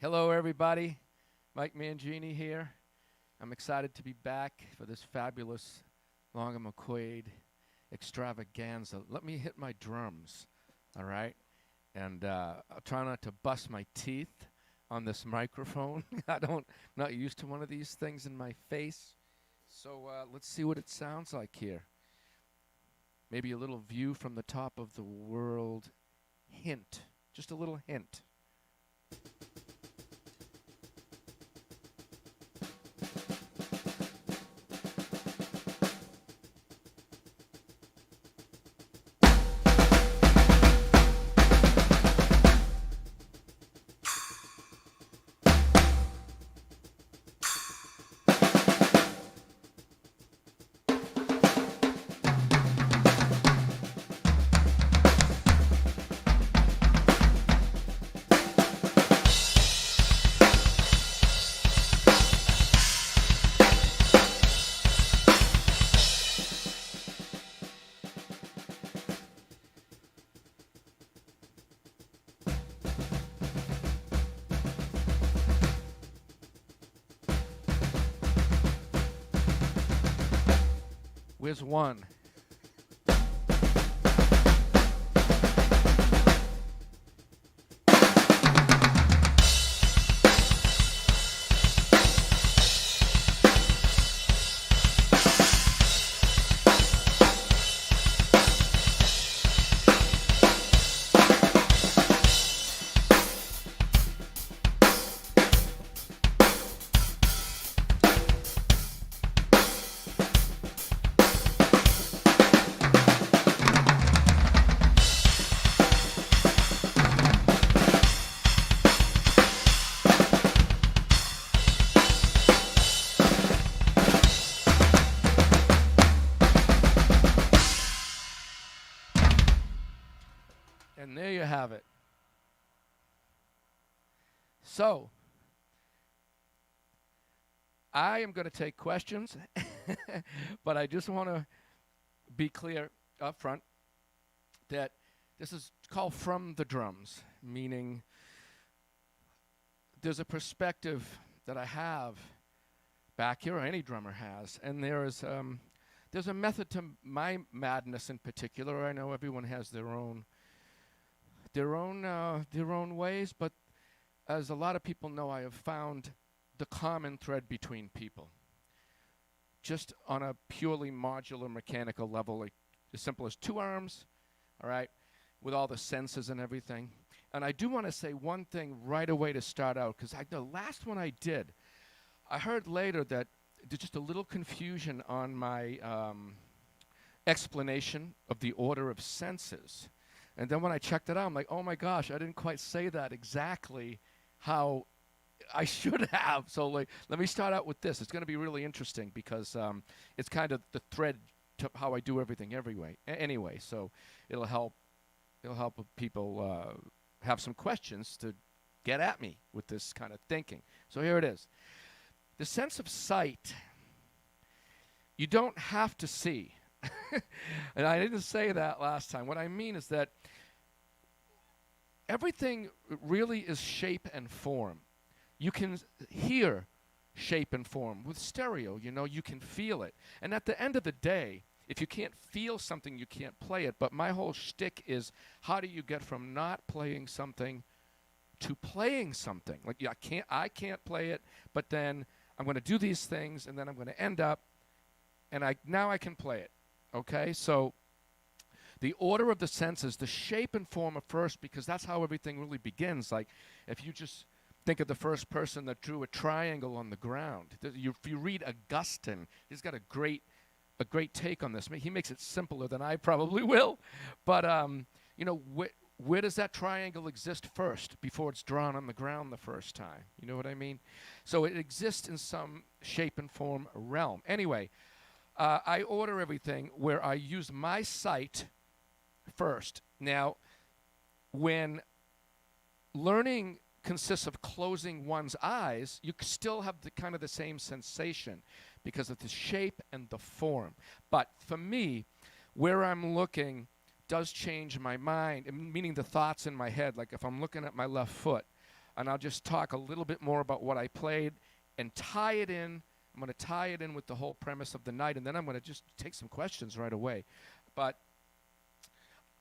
Hello, everybody. Mike Mangini here. I'm excited to be back for this fabulous Long and McQuaid extravaganza. Let me hit my drums, all right? And I'll try not to bust my teeth on this microphone. I'm not used to one of these things in my face. So let's see what it sounds like here. Maybe a little view from the top of the world. Hint, just a little hint. Where's one? And there you have it. So, I am going to take questions, but I just want to be clear up front that this is called From the Drums, meaning there's a perspective that I have back here, or any drummer has, and there's a method to my madness in particular. I know everyone has their own ways, but as a lot of people know, I have found the common thread between people. Just on a purely modular mechanical level, like as simple as two arms, all right, with all the senses and everything. And I do want to say one thing right away to start out, because the last one I did, I heard later that there's just a little confusion on my explanation of the order of senses. And then when I checked it out, I'm like, oh my gosh, I didn't quite say that exactly how I should have. So let me start out with this. It's going to be really interesting because it's kind of the thread to how I do everything anyway. So it'll help people have some questions to get at me with this kind of thinking. So here it is. The sense of sight, you don't have to see. And I didn't say that last time. What I mean is that everything really is shape and form. You can hear shape and form with stereo, you can feel it. And at the end of the day, if you can't feel something, you can't play it. But my whole shtick is, how do you get from not playing something to playing something? Like, I can't play it, but then I'm going to do these things, and then I'm going to end up, and now I can play it. Okay, so the order of the senses, the shape and form are first, because that's how everything really begins. Like, if you just think of the first person that drew a triangle on the ground. If you read Augustine, he's got a great take on this. He makes it simpler than I probably will. But, where does that triangle exist first before it's drawn on the ground the first time? You know what I mean? So it exists in some shape and form realm. Anyway, I order everything where I use my sight first. Now, when learning consists of closing one's eyes, you still have kind of the same sensation because of the shape and the form. But for me, where I'm looking does change my mind, meaning the thoughts in my head. Like if I'm looking at my left foot, and I'll just talk a little bit more about what I played and tie it in. I'm going to tie it in with the whole premise of the night, and then I'm going to just take some questions right away. But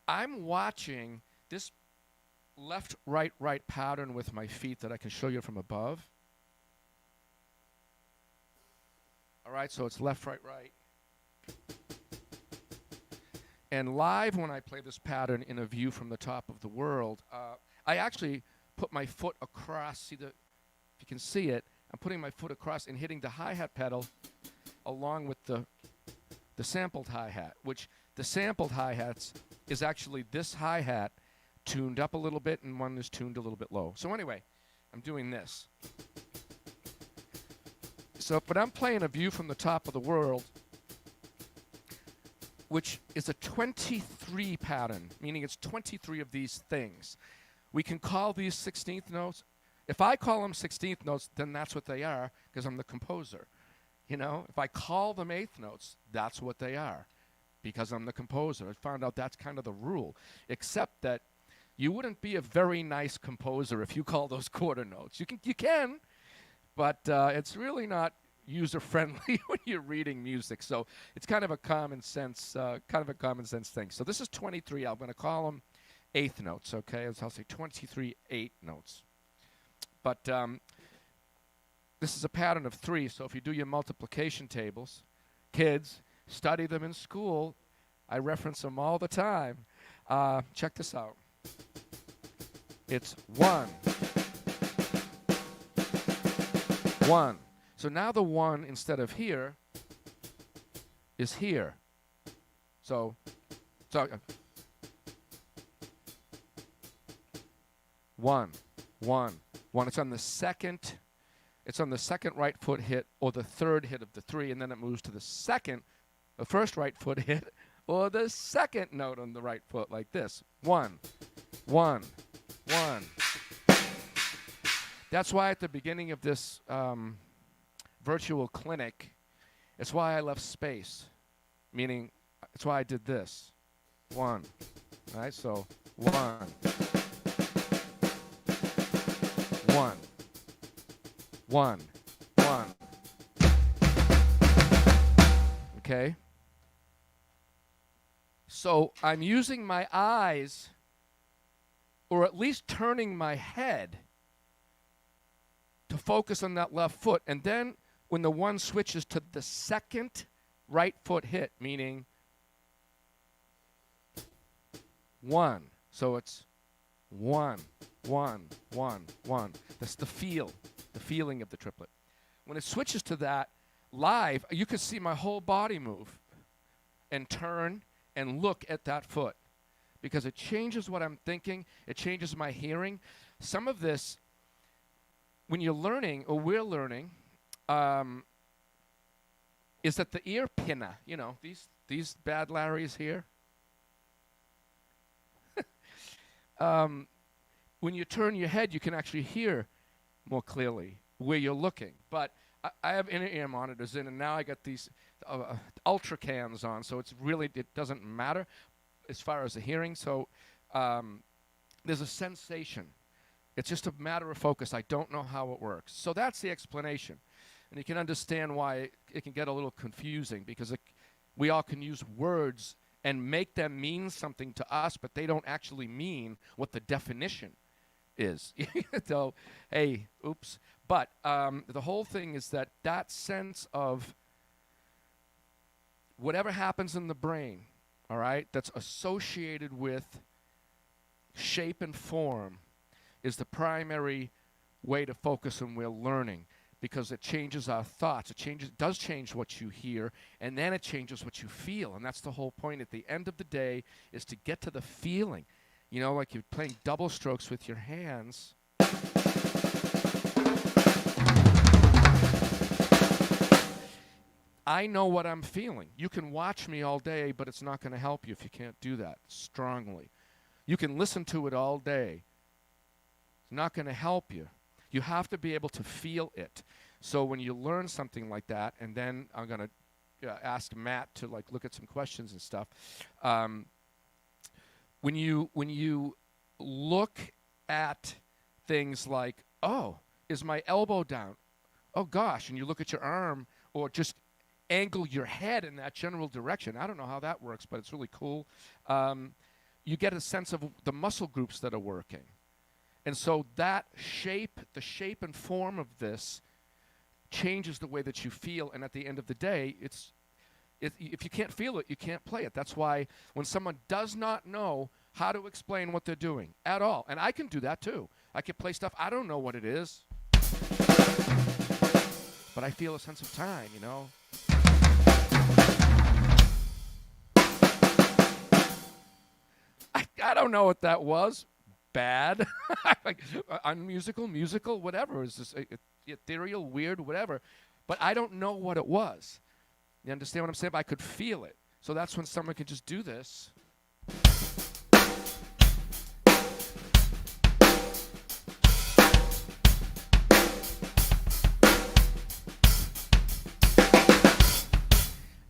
I'm watching this left, right, right pattern with my feet that I can show you from above. All right, so it's left, right, right. And live, when I play this pattern in a view from the top of the world, I actually put my foot across. See if you can see it. I'm putting my foot across and hitting the hi-hat pedal along with the sampled hi-hat, which the sampled hi-hats is actually this hi-hat tuned up a little bit, and one is tuned a little bit low. So anyway, I'm doing this. So, but I'm playing a view from the top of the world, which is a 23 pattern, meaning it's 23 of these things. We can call these 16th notes. If I call them 16th notes, then that's what they are, because I'm the composer. You know, if I call them 8th notes, that's what they are, because I'm the composer. I found out that's kind of the rule, except that you wouldn't be a very nice composer if you call those quarter notes. You can, but it's really not user-friendly when you're reading music. So it's kind of a common sense thing. So this is 23. I'm going to call them 8th notes. Okay, as I'll say 23 8 notes. But this is a pattern of 3. So if you do your multiplication tables, kids study them in school. I reference them all the time. Check this out. It's 1, 1. So now the 1 instead of here is here. So 1, 1, 1. It's on the second. It's on the second right foot hit or the third hit of the 3, and then it moves to the first right foot hit or the second note on the right foot, like this. 1, 1, 1. That's why at the beginning of this virtual clinic, it's why I left space, meaning it's why I did this. 1. All right, so 1, 1, 1, 1. Okay? So I'm using my eyes, or at least turning my head, to focus on that left foot. And then when the 1 switches to the second right foot hit, meaning 1. So it's 1, 1, 1, 1. That's the feeling of the triplet. When it switches to that live, you can see my whole body move and turn and look at that foot, because it changes what I'm thinking. It changes my hearing. Some of this, when you're learning, or we're learning, is that the ear pinna, you know, these bad Larrys here. When you turn your head, you can actually hear more clearly where you're looking. But I have inner ear monitors in, and now I got these ultra cans on, so it doesn't matter as far as the hearing. So there's a sensation. It's just a matter of focus. I don't know how it works. So that's the explanation. And you can understand why it can get a little confusing, because we all can use words and make them mean something to us, but they don't actually mean what the definition is. So, hey, oops. But the whole thing is that sense of whatever happens in the brain, all right, that's associated with shape and form is the primary way to focus when we're learning, because it changes our thoughts. It does change what you hear, and then it changes what you feel. And that's the whole point at the end of the day, is to get to the feeling. You know, like you're playing double strokes with your hands. I know what I'm feeling. You can watch me all day, but it's not going to help you if you can't do that strongly. You can listen to it all day. It's not going to help you. You have to be able to feel it. So when you learn something like that, and then I'm going to ask Matt to look at some questions and stuff. When you look at things like Oh, is my elbow down? Oh gosh, and you look at your arm or just angle your head in that general direction. I don't know how that works, but it's really cool. You get a sense of the muscle groups that are working. And so that shape, the shape and form of this changes the way that you feel. And at the end of the day, if you can't feel it, you can't play it. That's why when someone does not know how to explain what they're doing at all, and I can do that too. I can play stuff, I don't know what it is, but I feel a sense of time, you know. I don't know what that was. Bad. Like, unmusical, musical, whatever. It's just ethereal, weird, whatever. But I don't know what it was. You understand what I'm saying? But I could feel it. So that's when someone can just do this.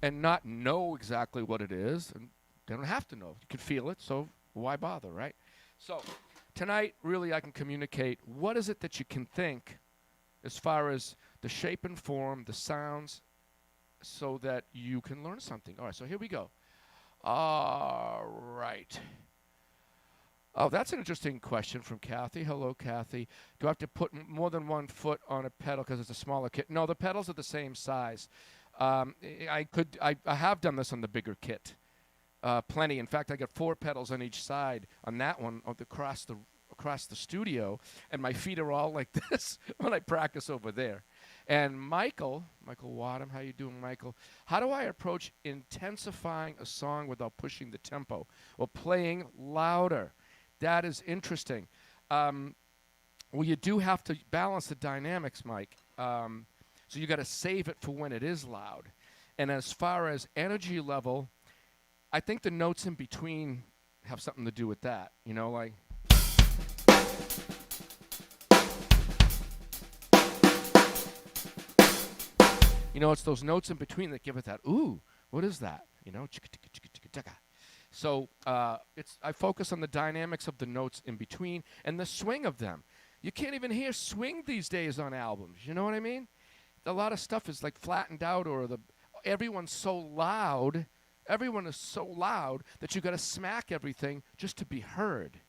And not know exactly what it is. And they don't have to know. You can feel it, so why bother, right? So tonight, really, I can communicate what is it that you can think as far as the shape and form, the sounds, so that you can learn something. All right, so here we go. All right. Oh, that's an interesting question from Kathy. Hello, Kathy. Do I have to put more than one foot on a pedal because it's a smaller kit? No, the pedals are the same size. I have done this on the bigger kit. Plenty. In fact, I got 4 pedals on each side on that one across the studio, and my feet are all like this when I practice over there. And Michael Wadham, how you doing, Michael? How do I approach intensifying a song without pushing the tempo? Well, playing louder. That is interesting. Well, you do have to balance the dynamics, Mike. So you got to save it for when it is loud. And as far as energy level, I think the notes in between have something to do with that. You know, like. You know, it's those notes in between that give it that, ooh, what is that? You know, so I focus on the dynamics of the notes in between and the swing of them. You can't even hear swing these days on albums. You know what I mean? A lot of stuff is like flattened out, or everyone's so loud. Everyone is so loud that you got to smack everything just to be heard.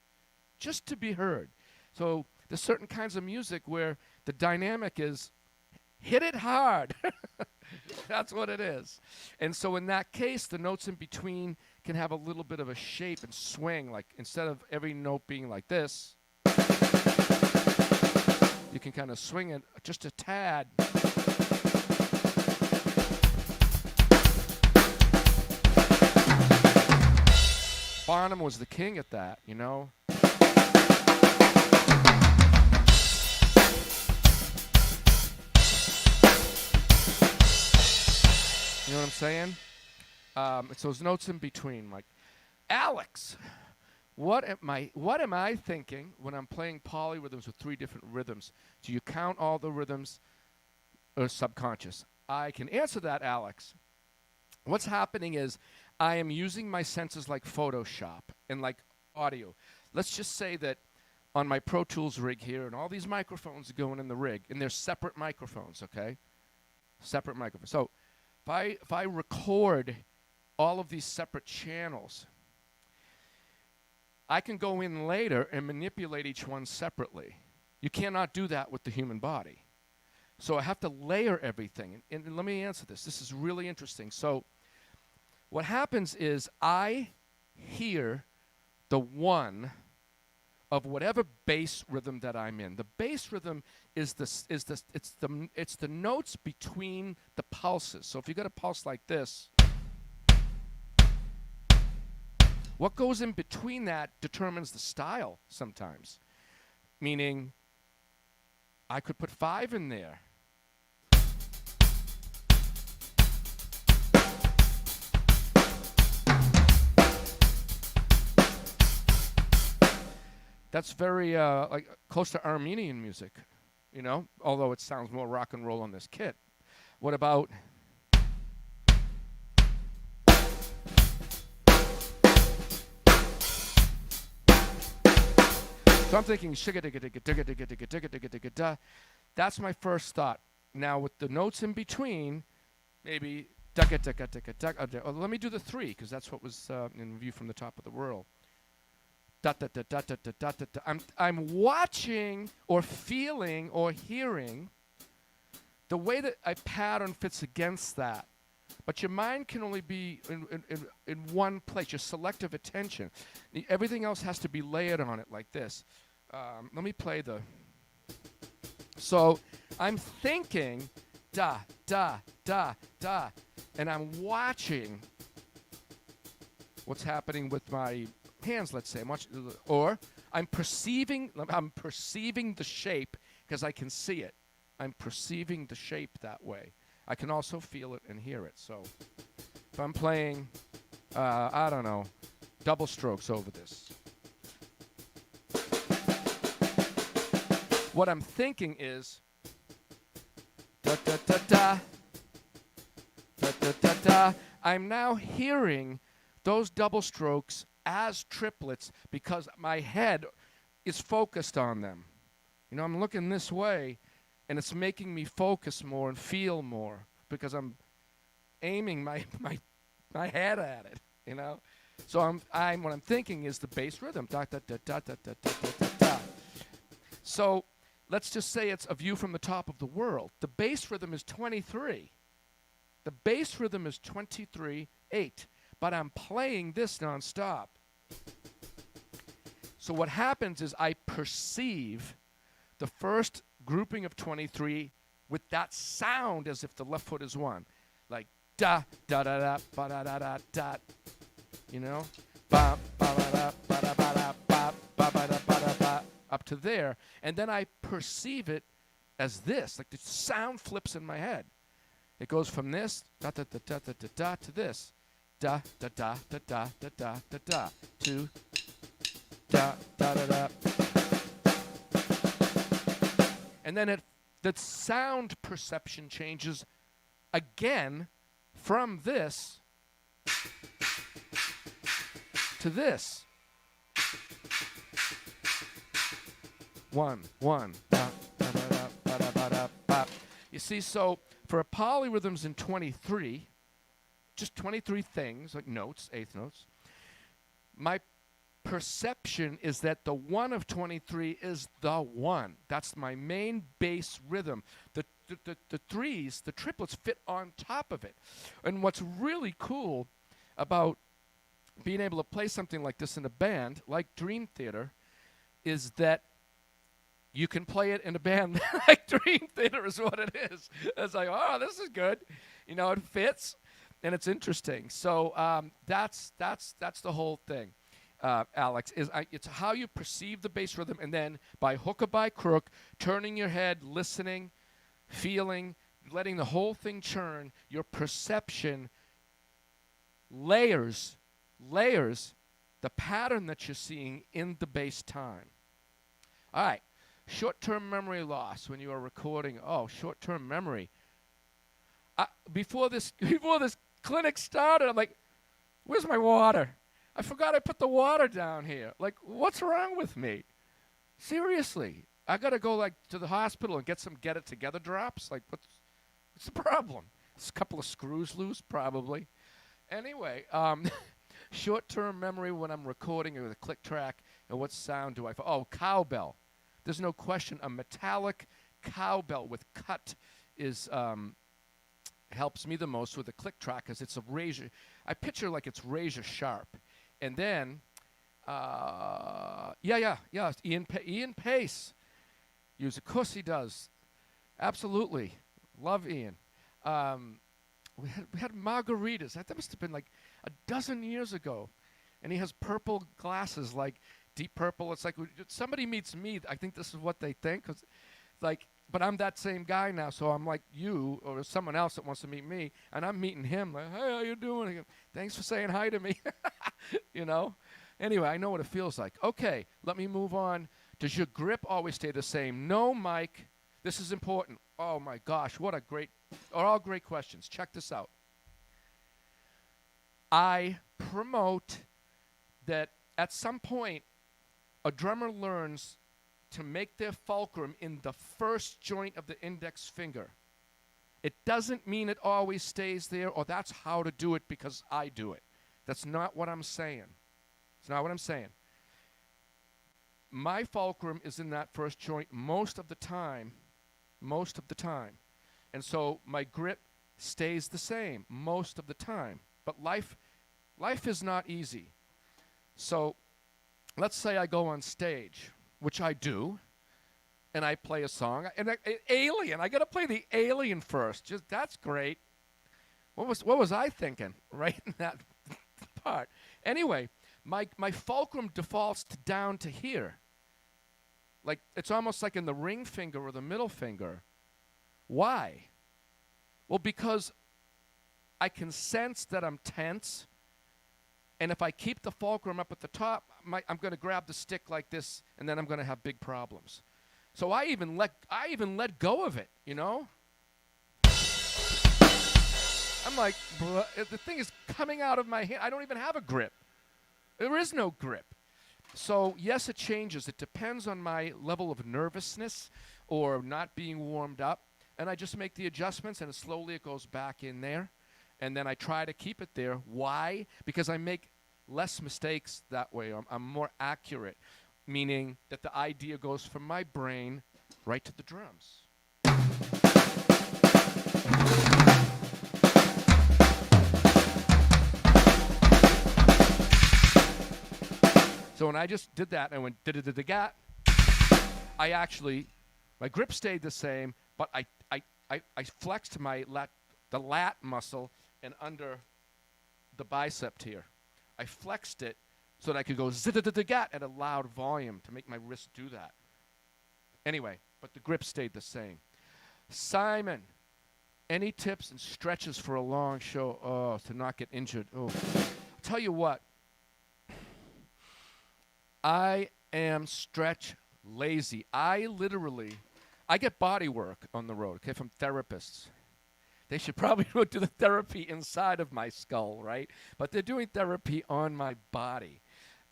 Just to be heard. So there's certain kinds of music where the dynamic is hit it hard. That's what it is. And so in that case, the notes in between can have a little bit of a shape and swing. Like instead of every note being like this, you can kind of swing it just a tad. Barnum was the king at that, you know. You know what I'm saying? It's those notes in between, like, Alex, what am I thinking when I'm playing polyrhythms with 3 different rhythms? Do you count all the rhythms or subconscious? I can answer that, Alex. What's happening is I am using my senses like Photoshop and like audio. Let's just say that on my Pro Tools rig here, and all these microphones are going in the rig, and they're separate microphones, okay? Separate microphones. So if I record all of these separate channels, I can go in later and manipulate each one separately. You cannot do that with the human body. So I have to layer everything. And let me answer this. This is really interesting. So what happens is I hear the one of whatever bass rhythm that I'm in. The bass rhythm is the notes between the pulses. So if you got a pulse like this, what goes in between that determines the style sometimes. Meaning, I could put 5 in there. That's very like close to Armenian music, you know, although it sounds more rock and roll on this kit. What about So I'm thinking shigga digga digga digga digga digga digga digga digga da. That's my first thought. Now with the notes in between, maybe dugga dugga dugga dugga. Let me do the 3 because that's what was in View from the Top of the World. Da da da da da da da da da. I'm watching or feeling or hearing the way that a pattern fits against that. But your mind can only be in one place, your selective attention. Everything else has to be layered on it like this. Let me play the... So I'm thinking da, da, da, da, and I'm watching what's happening with my hands, let's say. Or I'm perceiving the shape because I can see it. I'm perceiving the shape that way. I can also feel it and hear it. So if I'm playing, I don't know, double strokes over this, what I'm thinking is da da da da da da da da. I'm now hearing those double strokes as triplets because my head is focused on them. You know, I'm looking this way, and it's making me focus more and feel more because I'm aiming my head at it, you know? So what I'm thinking is the bass rhythm. Da, da, da, da, da, da, da, da, da. So let's just say it's A View from the Top of the World. The bass rhythm is 23. The bass rhythm is 23-8, but I'm playing this nonstop. So what happens is I perceive the first grouping of 23 with that sound as if the left foot is 1, like da da da da ba da da da da, you know, ba ba da ba da ba da ba ba ba da ba da ba, up to there, and then I perceive it as this, like the sound flips in my head. It goes from this da da da da da da da to this da da da da da da da da da to da da da da. And then the sound perception changes again from this to this. 1, 1. Da, da, da, da, ba, da, ba, da, ba. You see, so for polyrhythms in 23, just 23 things, like notes, eighth notes, my perception is that the 1 of 23 is the 1. That's my main bass rhythm. The threes, the triplets, fit on top of it. And what's really cool about being able to play something like this in a band, like Dream Theater, is that you can play it in a band like Dream Theater is what it is. It's like, oh, this is good. You know, it fits, and it's interesting. So that's the whole thing. Alex, it's how you perceive the bass rhythm, and then by hook or by crook, turning your head, listening, feeling, letting the whole thing churn, your perception layers the pattern that you're seeing in the bass time. All right, short-term memory loss when you are recording. Oh, short-term memory. Before this clinic started, I'm like, where's my water? I forgot I put the water down here. Like, what's wrong with me? Seriously, I gotta go like to the hospital and get some Get It Together drops. Like, what's the problem? It's a couple of screws loose, probably. Anyway, short-term memory when I'm recording with a click track, and what sound do I? Oh, cowbell. There's no question. A metallic cowbell with cut is helps me the most with a click track because it's a razor. I picture like it's razor sharp. And then, Ian Pace. Of course he does. Absolutely. Love Ian. We had margaritas. That must have been like a dozen years ago. And he has purple glasses, like deep purple. It's like somebody meets me, I think this is what they think. 'Cause like, but I'm that same guy now, so I'm like you or someone else that wants to meet me, and I'm meeting him like, hey, how you doing? Go, thanks for saying hi to me. You know? Anyway, I know what it feels like. Okay, let me move on. Does your grip always stay the same? No, Mike. This is important. Oh, my gosh, what a great, are all great questions. Check this out. I promote that at some point, a drummer learns to make their fulcrum in the first joint of the index finger. It doesn't mean it always stays there, or that's how to do it because I do it. That's not what I'm saying. It's not what I'm saying. My fulcrum is in that first joint most of the time. Most of the time. And so my grip stays the same most of the time. But life is not easy. So let's say I go on stage, which I do, and I play a song. And Alien, I got to play the Alien first. Just that's great. What was I thinking right in that part? Anyway, my fulcrum defaults down to here. Like, it's almost like in the ring finger or the middle finger. Why? Well, because I can sense that I'm tense, and if I keep the fulcrum up at the top, I'm going to grab the stick like this, and then I'm going to have big problems. So I even let go of it, you know? I'm like, the thing is coming out of my hand. I don't even have a grip. There is no grip. So, yes, it changes. It depends on my level of nervousness or not being warmed up. And I just make the adjustments, and slowly it goes back in there. And then I try to keep it there. Why? Because I make less mistakes that way. I'm more accurate, meaning that the idea goes from my brain right to the drums. So when I just did that, and I went da-da-da-da-gat, my grip stayed the same, but I flexed the lat muscle and under the bicep here. I flexed it so that I could go zit-da-da-da-gat at a loud volume to make my wrist do that. Anyway, but the grip stayed the same. Simon, any tips and stretches for a long show? Oh, to not get injured. Oh, I'll tell you what. I am stretch lazy. I get body work on the road, okay, from therapists. They should probably do the therapy inside of my skull, right? But they're doing therapy on my body.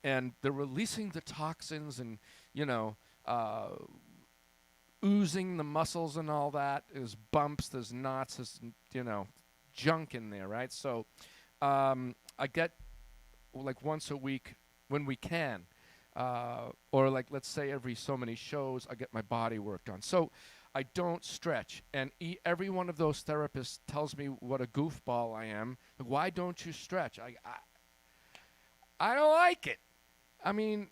And they're releasing the toxins and, oozing the muscles and all that. There's bumps, there's knots, there's, junk in there, right? So I get, like, once a week when we can. Or like, let's say every so many shows, I get my body work done. So I don't stretch. And every one of those therapists tells me what a goofball I am. Like, why don't you stretch? I don't like it. I mean,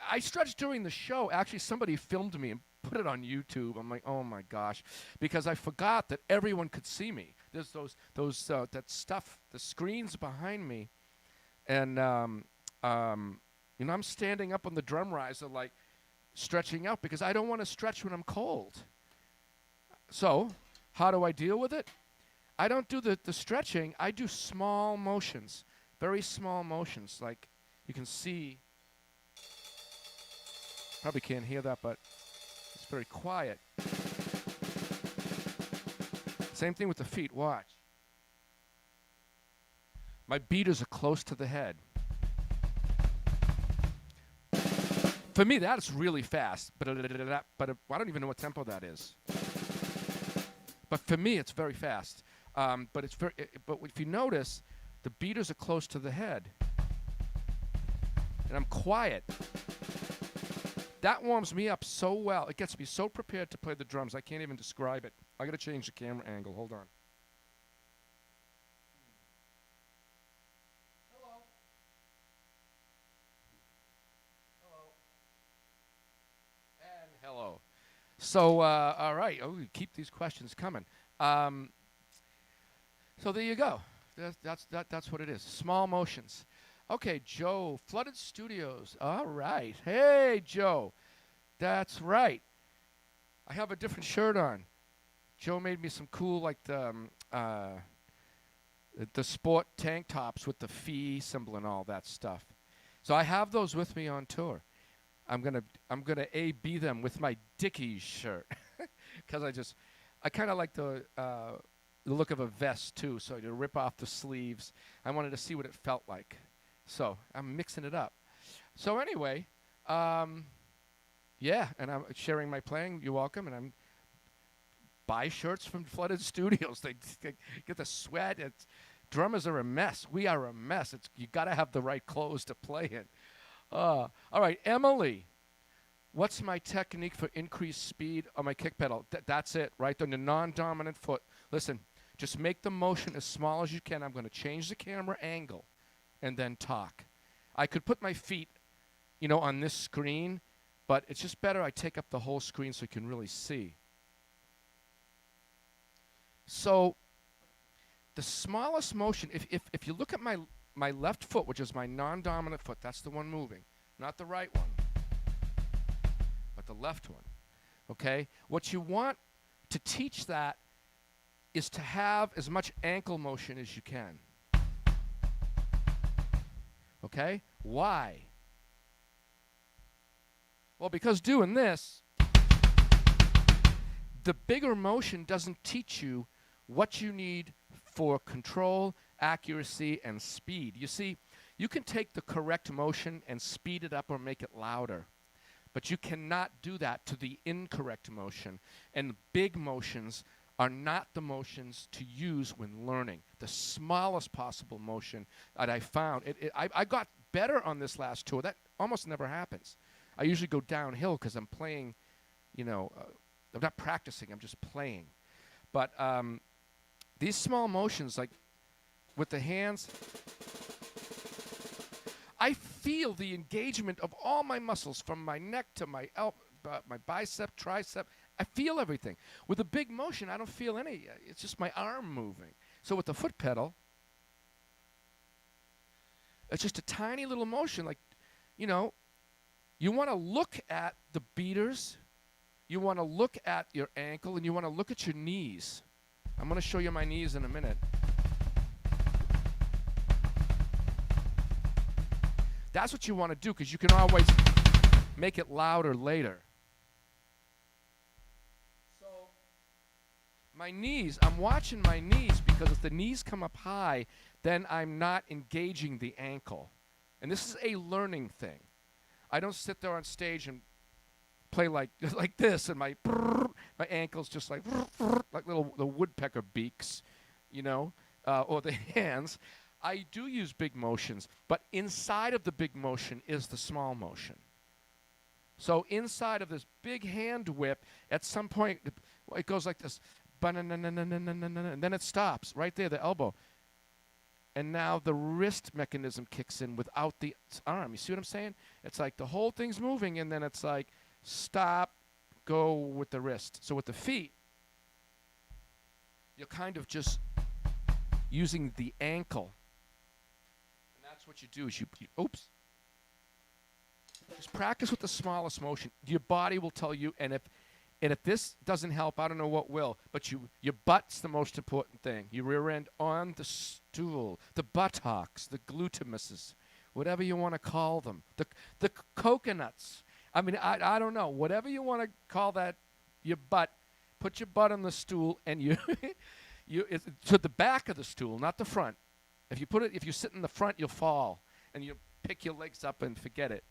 I stretched during the show. Actually, somebody filmed me and put it on YouTube. I'm like, oh my gosh, because I forgot that everyone could see me. There's that stuff, the screens behind me, and I'm standing up on the drum riser, like, stretching out because I don't want to stretch when I'm cold. So, how do I deal with it? I don't do the stretching. I do small motions, very small motions. Like, you can see, probably can't hear that, but it's very quiet. Same thing with the feet. Watch. My beaters are close to the head. For me, that's really fast, but I don't even know what tempo that is. But for me, it's very fast. But if you notice, the beaters are close to the head, and I'm quiet. That warms me up so well. It gets me so prepared to play the drums. I can't even describe it. I got to change the camera angle. Hold on. Hello. So, all right. Oh, we keep these questions coming. So there you go. That's what it is. Small motions. Okay, Joe. Flooded Studios. All right. Hey, Joe. That's right. I have a different shirt on. Joe made me some cool, like the sport tank tops with the FE symbol and all that stuff. So I have those with me on tour. I'm gonna A-B them with my Dickies shirt because I kind of like the look of a vest too. So to rip off the sleeves, I wanted to see what it felt like. So I'm mixing it up. So anyway, Yeah, and I'm sharing my playing. You're welcome. And I'm buy shirts from Flooded Studios. They get the sweat. Drummers are a mess. We are a mess. You got to have the right clothes to play in. All right, Emily. What's my technique for increased speed on my kick pedal? That's it, right? On the non-dominant foot. Listen, just make the motion as small as you can. I'm going to change the camera angle and then talk. I could put my feet, on this screen, but it's just better I take up the whole screen so you can really see. So the smallest motion, if you look at my left foot, which is my non-dominant foot, that's the one moving, not the right one, but the left one, okay? What you want to teach that is to have as much ankle motion as you can, okay? Why? Well, because doing this, the bigger motion doesn't teach you what you need for control, accuracy, and speed. You see, you can take the correct motion and speed it up or make it louder, but you cannot do that to the incorrect motion. And big motions are not the motions to use when learning. The smallest possible motion that I found, I got better on this last tour. That almost never happens. I usually go downhill because I'm playing, I'm not practicing, I'm just playing. But these small motions, like with the hands, I feel the engagement of all my muscles from my neck to my my bicep, tricep. I feel everything. With a big motion, I don't feel any. It's just my arm moving. So with the foot pedal, it's just a tiny little motion. Like, you want to look at the beaters, you want to look at your ankle, and you want to look at your knees. I'm going to show you my knees in a minute. That's what you want to do, because you can always make it louder later. So my knees, I'm watching my knees, because if the knees come up high, then I'm not engaging the ankle. And this is a learning thing. I don't sit there on stage and play like this, and my ankles just like little the woodpecker beaks, or the hands. I do use big motions, but inside of the big motion is the small motion. So inside of this big hand whip, at some point, it goes like this, and then it stops right there, the elbow. And now the wrist mechanism kicks in without the arm. You see what I'm saying? It's like the whole thing's moving, and then it's like, stop, go with the wrist. So with the feet, you're kind of just using the ankle. And that's what you do is you oops. Just practice with the smallest motion. Your body will tell you, and if this doesn't help, I don't know what will. But your butt's the most important thing. Your rear end on the stool, the buttocks, the glutimuses, whatever you want to call them, the coconuts. I mean, I don't know. Whatever you want to call that, your butt. Put your butt on the stool, and it's to the back of the stool, not the front. If you sit in the front, you'll fall, and you pick your legs up and forget it.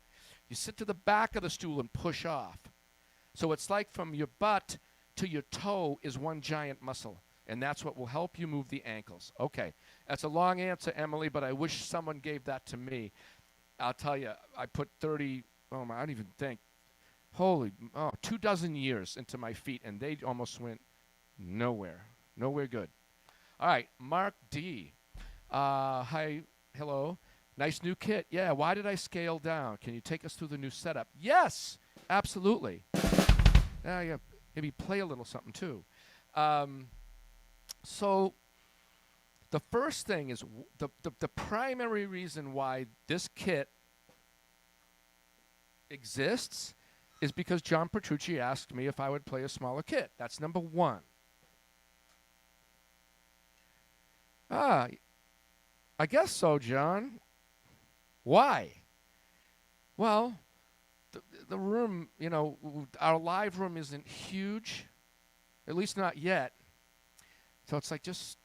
You sit to the back of the stool and push off. So it's like from your butt to your toe is one giant muscle, and that's what will help you move the ankles. Okay, that's a long answer, Emily, but I wish someone gave that to me. I'll tell you, I put 30, I don't even think, 24 years into my feet, and they almost went nowhere good. All right, Mark D. Hi, hello. Nice new kit. Yeah, why did I scale down? Can you take us through the new setup? Yes, absolutely. Yeah, maybe play a little something too. So the first thing is the primary reason why this kit exists is because John Petrucci asked me if I would play a smaller kit. That's number one. I guess so, John. Why? Well, the room, our live room isn't huge, at least not yet. So it's like just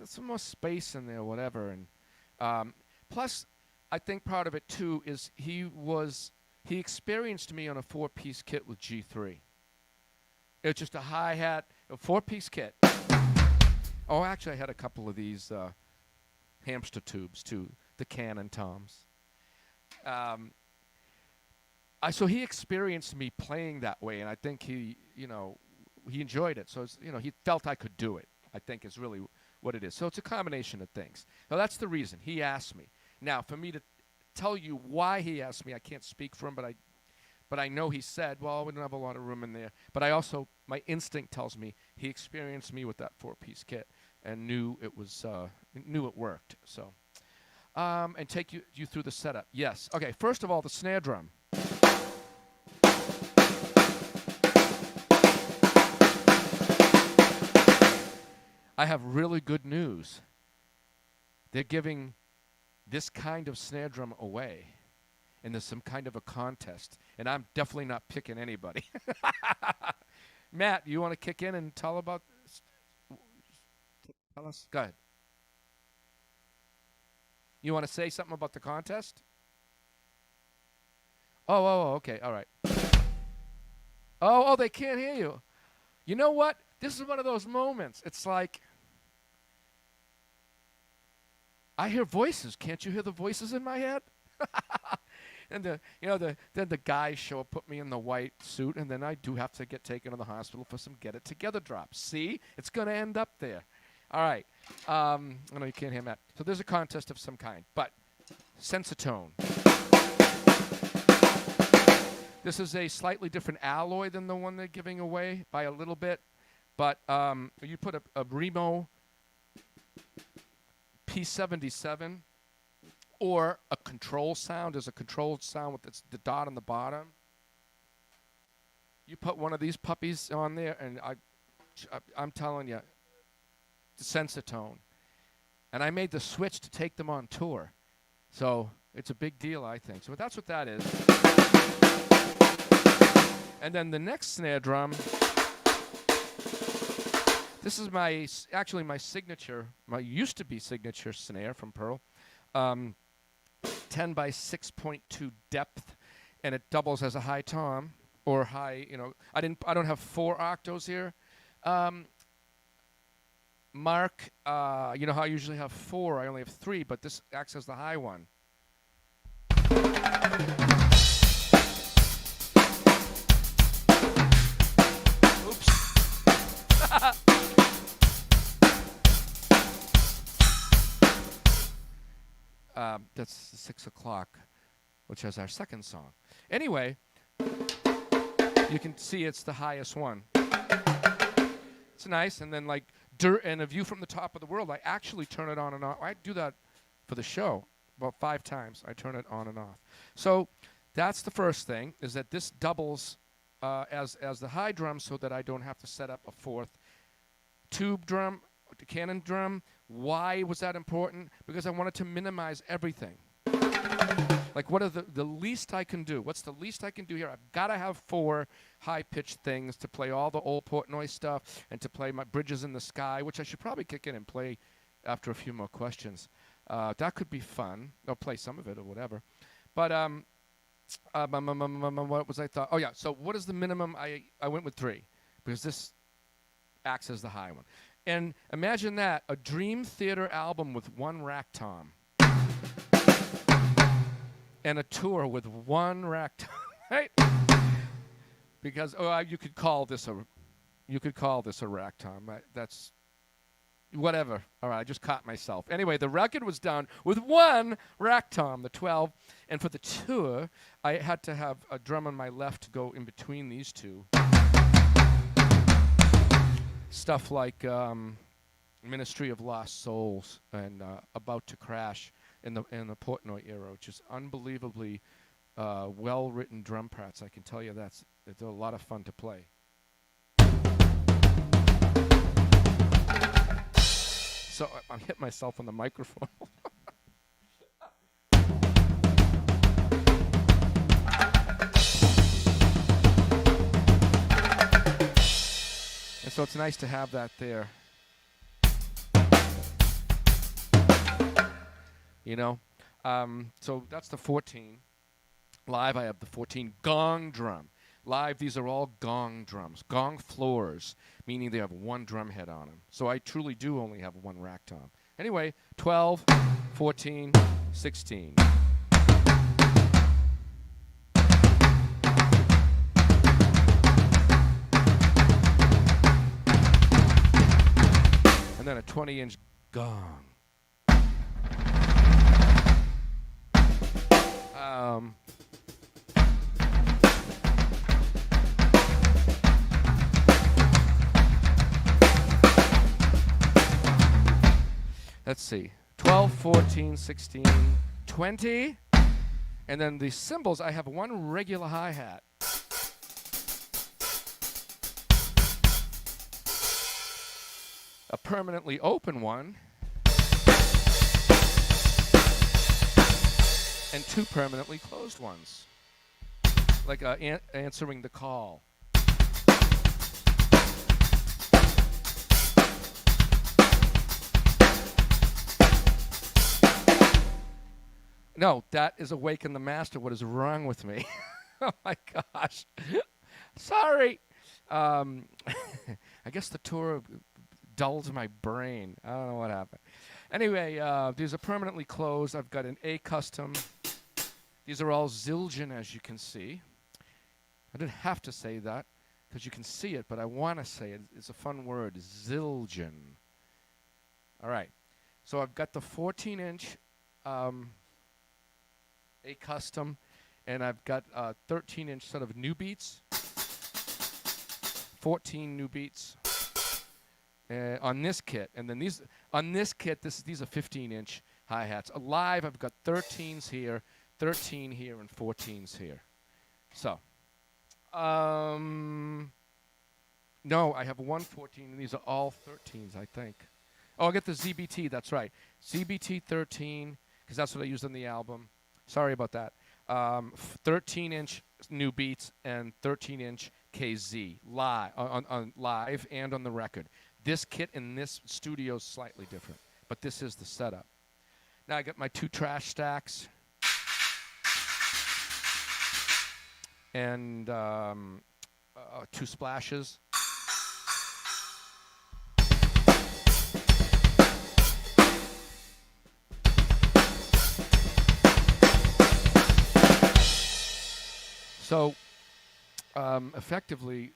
some more space in there, whatever. And plus, I think part of it too is he was he experienced me on a 4-piece kit with G3. It's just a hi-hat, a 4-piece kit. Oh, actually, I had a couple of these hamster tubes, too, the Cannon toms. So he experienced me playing that way, and I think he enjoyed it. So, he felt I could do it, I think is really what it is. So it's a combination of things. So that's the reason. He asked me. Now, for me to tell you why he asked me, I can't speak for him, but I know he said, well, we don't have a lot of room in there. But my instinct tells me he experienced me with that 4-piece kit and knew it worked. So, and take you through the setup. Yes. Okay. First of all, the snare drum. I have really good news. They're giving this kind of snare drum away. And there's some kind of a contest. And I'm definitely not picking anybody. Matt, you want to kick in and tell about this? Tell us. Go ahead. You want to say something about the contest? Oh, okay. All right. Oh, they can't hear you. You know what? This is one of those moments. It's like, I hear voices. Can't you hear the voices in my head? And then the guys show up, put me in the white suit, and then I do have to get taken to the hospital for some get it together drops. See, it's going to end up there. All right. I know you can't hear Matt. So there's a contest of some kind, but Sensitone. This is a slightly different alloy than the one they're giving away by a little bit, but you put a Remo P77. Or a control sound. There's a controlled sound with the dot on the bottom. You put one of these puppies on there, and I'm telling you, the Sensitone. And I made the switch to take them on tour. So it's a big deal, I think. So that's what that is. And then the next snare drum, this is actually my signature, my used-to-be signature snare from Pearl. 10 by 6.2 depth, and it doubles as a high tom or high. I don't have 4 octos here. Mark, you know how I usually have 4. I only have 3, but this acts as the high one. Oops. That's 6 o'clock, which is our second song. Anyway, you can see it's the highest one. It's nice, and then and a view from the top of the world. I actually turn it on and off. I do that for the show about 5 times. I turn it on and off. So that's the first thing, is that this doubles as the high drum, so that I don't have to set up a 4th tube drum, the Cannon drum. Why was that important? Because I wanted to minimize everything. Like, what are the least I can do? What's the least I can do here? I've got to have 4 high-pitched things to play all the old Portnoy stuff and to play my Bridges in the Sky, which I should probably kick in and play after a few more questions. That could be fun. I'll play some of it or whatever. But what was I thought? Oh, yeah. So what is the minimum? I went with 3 because this acts as the high one. And imagine that, a Dream Theater album with 1 rack tom. And a tour with 1 rack tom, right? Because you could call this a rack tom. That's whatever. All right, I just caught myself. Anyway, the record was done with 1 rack tom, the 12. And for the tour, I had to have a drum on my left to go in between these 2. Stuff like Ministry of Lost Souls and About to Crash in the Portnoy era, which is unbelievably well-written drum parts. I can tell you they're a lot of fun to play. So I'm hitting myself on the microphone. And so it's nice to have that there. So that's the 14. Live, I have the 14 gong drum. Live, these are all gong drums, gong floors, meaning they have one drum head on them. So I truly do only have one rack tom. Anyway, 12, 14, 16. And then a 20-inch gong. Let's see, 12, 14, 16, 20. And then the cymbals, I have one regular hi-hat. A permanently open one. And two permanently closed ones. Like answering the call. No, that is Awaken the Master. What is wrong with me? Oh my gosh. Sorry. I guess the tour dulled my brain. I don't know what happened. Anyway, these are permanently closed. I've got an A custom. These are all Zildjian, as you can see. I didn't have to say that because you can see it, but I want to say it. It's a fun word, Zildjian. All right. So I've got the 14-inch A custom, and I've got 13-inch set of new beats, 14 new beats on this kit, and then these on this kit. These are 15-inch hi-hats. Live, I've got 13s here, 13 here, and 14s here. So, no, I have one 14, and these are all 13s, I think. Oh, I get the ZBT. That's right, ZBT 13, because that's what I used on the album. Sorry about that. 13-inch new beats and 13-inch KZ live on live and on the record. This kit in this studio is slightly different, but this is the setup. Now I got my two trash stacks and two splashes. So, effectively,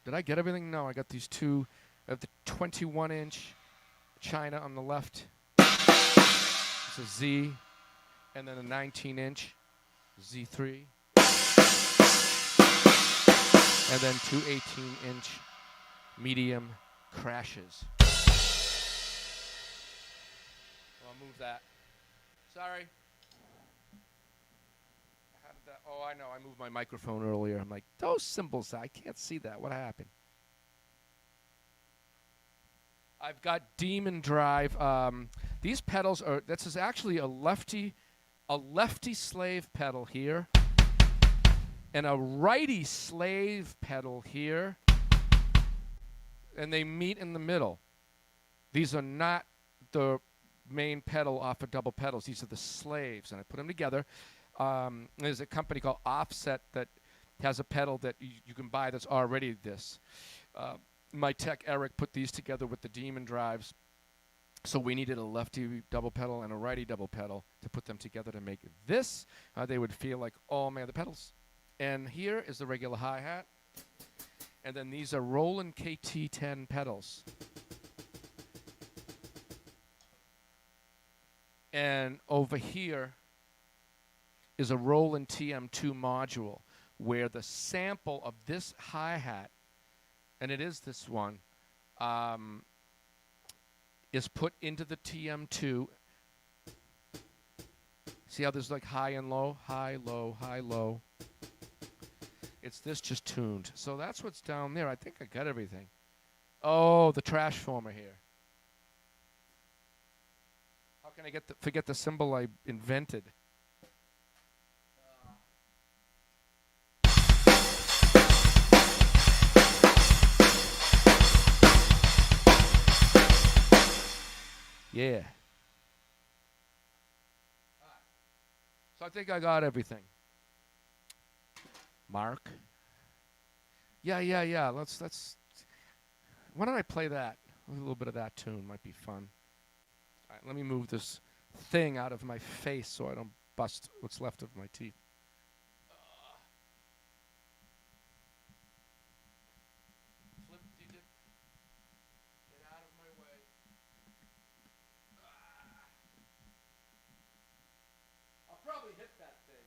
did I get everything? No, I got these two. I have the 21-inch China on the left. It's a Z. And then a 19-inch Z3. And then two 18-inch medium crashes. I'll move that. Sorry. Oh, I know. I moved my microphone earlier. I'm like, those cymbals, I can't see that. What happened? I've got Demon Drive. These pedals are, this is actually a lefty slave pedal here and a righty slave pedal here. And they meet in the middle. These are not the main pedal off of double pedals. These are the slaves. And I put them together. There's a company called Offset that has a pedal that you can buy that's already this. My tech, Eric, put these together with the Demon Drives. So we needed a lefty double pedal and a righty double pedal to put them together to make this. They would feel like, oh, man, the pedals. And here is the regular hi-hat. And then these are Roland KT10 pedals. And over here is a Roland TM2 module where the sample of this hi-hat, and it is this one, is put into the TM2. See how there's like high and low, high, low, high, low. It's this just tuned. So that's what's down there. I think I got everything. Oh, the trash former here. How can I forget the cymbal I invented? Yeah. So I think I got everything. Mark. Yeah. Let's. Why don't I play that? A little bit of that tune might be fun. All right, let me move this thing out of my face so I don't bust what's left of my teeth. Flip, did it? Get out of my way. I'll probably hit that thing.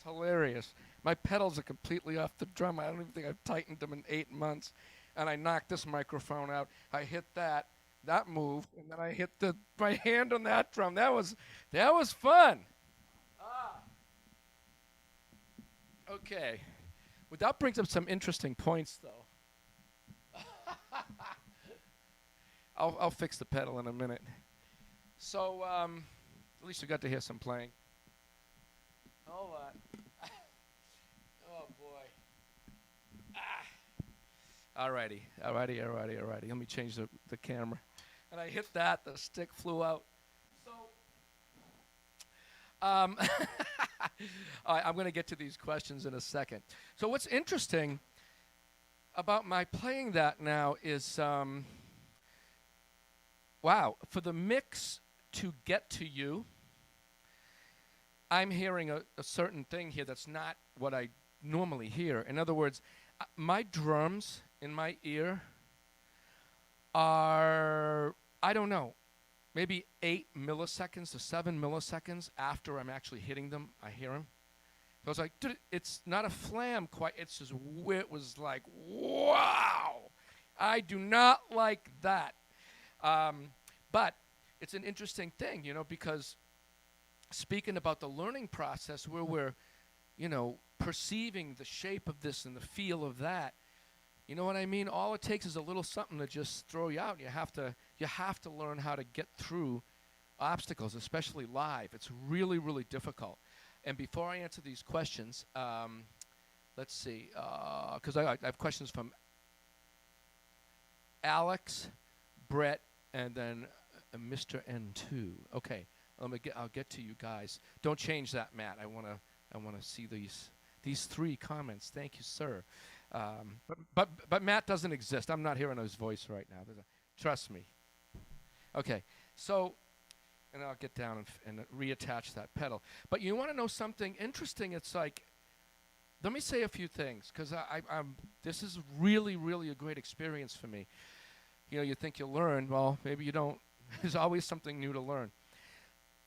hilarious. My pedals are completely off the drum. I don't even think I've tightened them in 8 months. And I knocked this microphone out. I hit that. That moved, and then I hit my hand on that drum. That was fun. Ah. Okay. Well, that brings up some interesting points, though. I'll fix the pedal in a minute. So, at least you got to hear some playing. Hold on. Oh, boy. Ah. Alrighty. Let me change the camera. And I hit that. The stick flew out. So, all right, I'm going to get to these questions in a second. So what's interesting about my playing that now is, wow, for the mix to get to you, I'm hearing a certain thing here that's not what I normally hear. In other words, my drums in my ear are, I don't know, maybe 8 milliseconds to 7 milliseconds after I'm actually hitting them, I hear them. So I was like, dude, it's not a flam quite, it's just, it was like, wow, I do not like that. But it's an interesting thing, you know, because speaking about the learning process where we're, you know, perceiving the shape of this and the feel of that, you know what I mean? All it takes is a little something to just throw you out. You have to learn how to get through obstacles, especially live. It's really, really difficult. And before I answer these questions, let's see, because I have questions from Alex, Brett, and then Mr. N2. Okay, I'll get to you guys. Don't change that, Matt. I wanna see these 3 comments. Thank you, sir. But Matt doesn't exist. I'm not hearing his voice right now. Trust me. Okay, so, and I'll get down and reattach that pedal. But you want to know something interesting? It's like, let me say a few things, because this is really, really a great experience for me. You know, you think you'll learn. Well, maybe you don't. There's always something new to learn.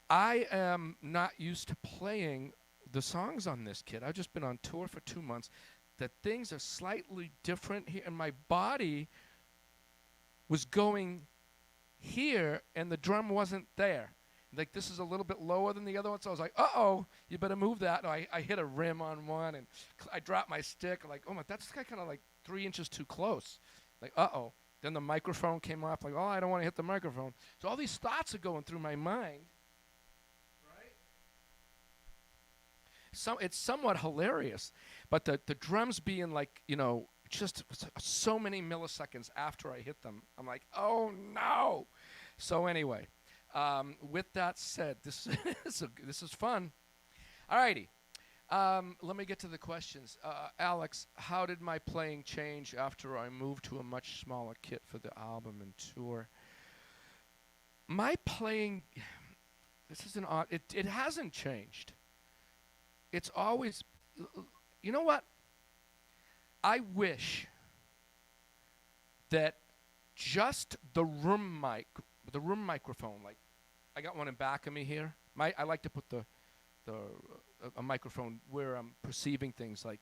I am not used to playing the songs on this kit. I've just been on tour for 2 months. That things are slightly different here, and my body was going here, and the drum wasn't there. Like, this is a little bit lower than the other one, so I was like, uh-oh, you better move that. And I hit a rim on one, and I dropped my stick. I'm like, oh, my, that's kind of like 3 inches too close. Like, uh-oh. Then the microphone came off, like, oh, I don't want to hit the microphone. So all these thoughts are going through my mind. It's somewhat hilarious, but the drums being like, you know, just so many milliseconds after I hit them, I'm like, oh no. So anyway, with that said, this is fun. Alrighty, let me get to the questions. Alex, how did my playing change after I moved to a much smaller kit for the album and tour? My playing, this is an odd, it hasn't changed. It's always, you know what? I wish that just the room microphone, like I got one in back of me here. I like to put a microphone where I'm perceiving things, like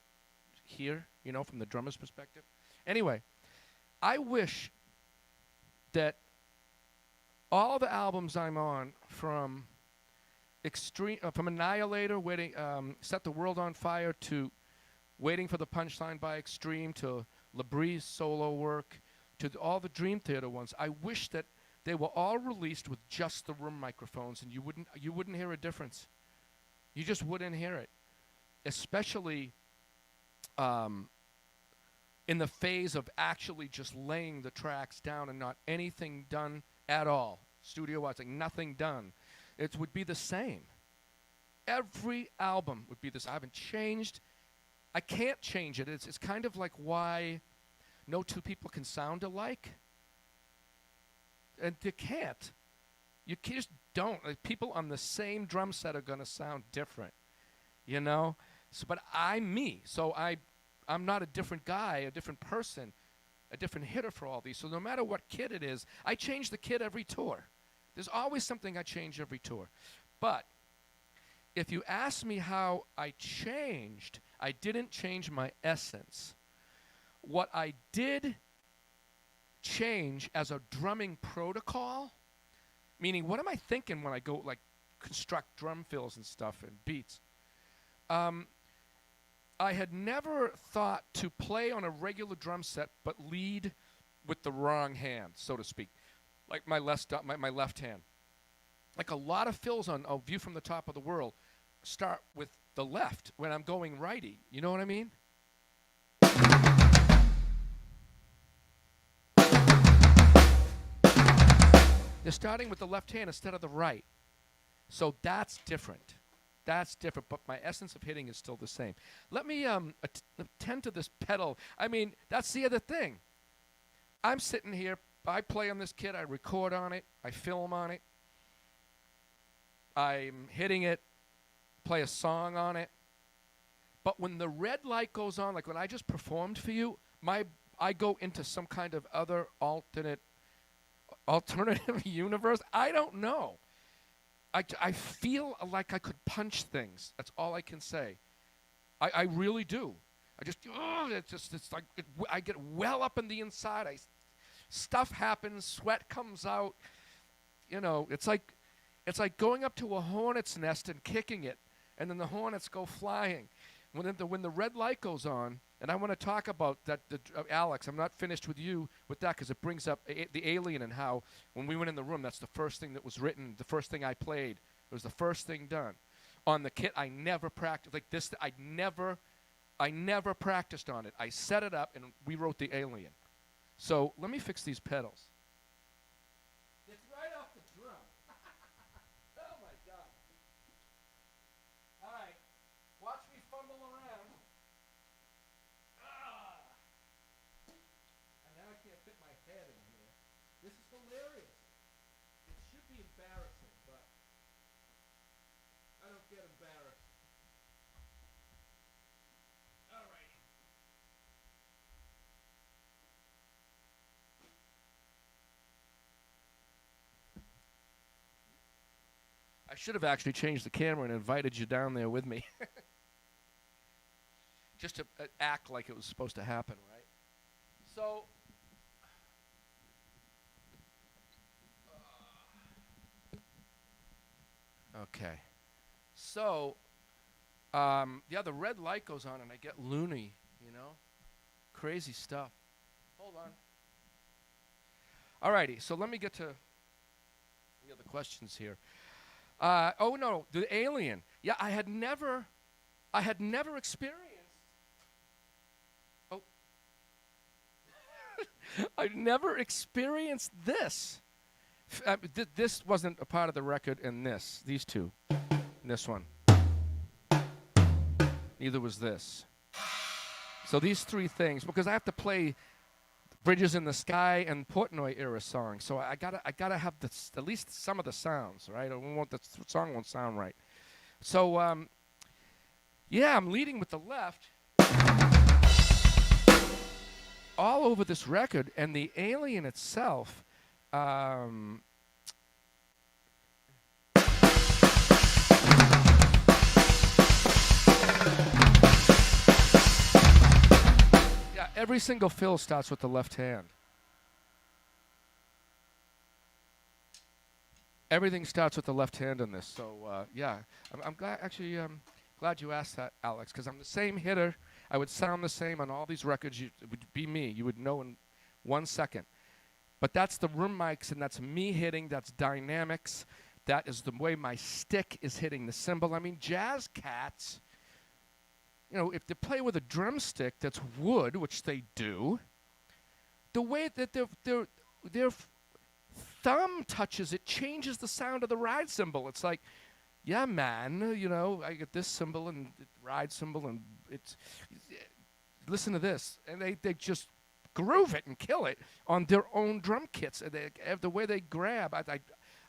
here, you know, from the drummer's perspective. Anyway, I wish that all the albums I'm on, from Annihilator, waiting, Set the World on Fire, to Waiting for the Punchline by Extreme, to Labrie's solo work, to all the Dream Theater ones, I wish that they were all released with just the room microphones, and you wouldn't hear a difference. You just wouldn't hear it, especially in the phase of actually just laying the tracks down and not anything done at all, studio-wise, like nothing done. It would be the same. Every album would be this. I haven't changed. I can't change it. It's kind of like why no two people can sound alike. And you can't. You just don't. Like, people on the same drum set are going to sound different, you know? So, but I'm me. So I'm not a different guy, a different person, a different hitter for all these. So no matter what kit it is, I change the kit every tour. There's always something I change every tour. But if you ask me how I changed, I didn't change my essence. What I did change as a drumming protocol, meaning what am I thinking when I go like construct drum fills and stuff and beats? I had never thought to play on a regular drum set but lead with the wrong hand, so to speak, like my left hand. Like a lot of fills on A View from the Top of the World start with the left when I'm going righty. You know what I mean? They're starting with the left hand instead of the right. So that's different. That's different, but my essence of hitting is still the same. Let me attend to this pedal. I mean, that's the other thing. I'm sitting here, I play on this kit, I record on it, I film on it, I'm hitting it, play a song on it. But when the red light goes on, like when I just performed for you, I go into some kind of other alternative universe. I don't know. I feel like I could punch things. That's all I can say. I really do. It's like I get well up in the inside. Stuff happens, sweat comes out. You know, it's like going up to a hornet's nest and kicking it, and then the hornets go flying. When the red light goes on, and I want to talk about that, Alex, I'm not finished with you with that because it brings up the Alien and how when we went in the room, that's the first thing that was written, the first thing I played. It was the first thing done. On the kit, I never practiced. Like this, I never practiced on it. I set it up, and we wrote the Alien. So let me fix these pedals. It's right off the drum. Oh, my God. All right. Watch me fumble around. And now I can't fit my head in here. This is hilarious. It should be embarrassing, but I don't get embarrassed. All right. I should have actually changed the camera and invited you down there with me. Just to act like it was supposed to happen, right? So, okay. So, yeah, the red light goes on and I get loony, you know? Crazy stuff. Hold on. Alrighty, so let me get to the other questions here. Oh no, the Alien. Yeah, I had never experienced. Oh, I'd never experienced this. This wasn't a part of the record in this. These two, this one. Neither was this. So these three things, because I have to play Bridges in the Sky and Portnoy era songs, so I gotta have at least some of the sounds, right? The song won't sound right. So yeah, I'm leading with the left all over this record, and the Alien itself. Yeah, every single fill starts with the left hand. Everything starts with the left hand in this. So yeah, I'm glad. Actually, glad you asked that, Alex, because I'm the same hitter. I would sound the same on all these records. It would be me. You would know in 1 second. But that's the room mics, and that's me hitting. That's dynamics. That is the way my stick is hitting the cymbal. I mean, jazz cats, you know, if they play with a drumstick that's wood, which they do, the way that their thumb touches it changes the sound of the ride cymbal. It's like, yeah, man, you know, I get this cymbal and ride cymbal, and it's listen to this, and they just groove it and kill it on their own drum kits. And the way they grab,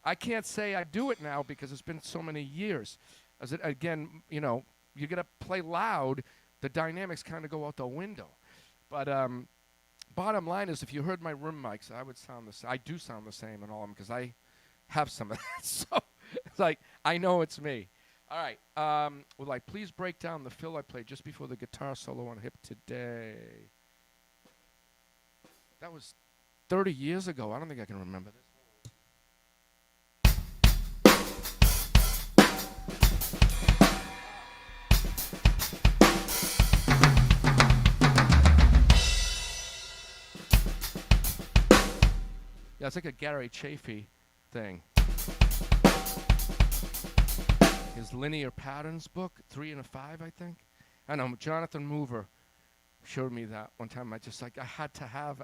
I can't say I do it now because it's been so many years. As it again, you know, you got to play loud, the dynamics kind of go out the window. But bottom line is, if you heard my room mics, I would sound the same. I do sound the same in all of them because I have some of that. So it's like, I know it's me. All right. Will I please break down the fill I played just before the guitar solo on Hip Today? That was 30 years ago. I don't think I can remember this. Yeah, it's like a Gary Chaffee thing. His Linear Patterns book, 3 and a 5, I think. I know, Jonathan Mover showed me that one time. I just I had to have.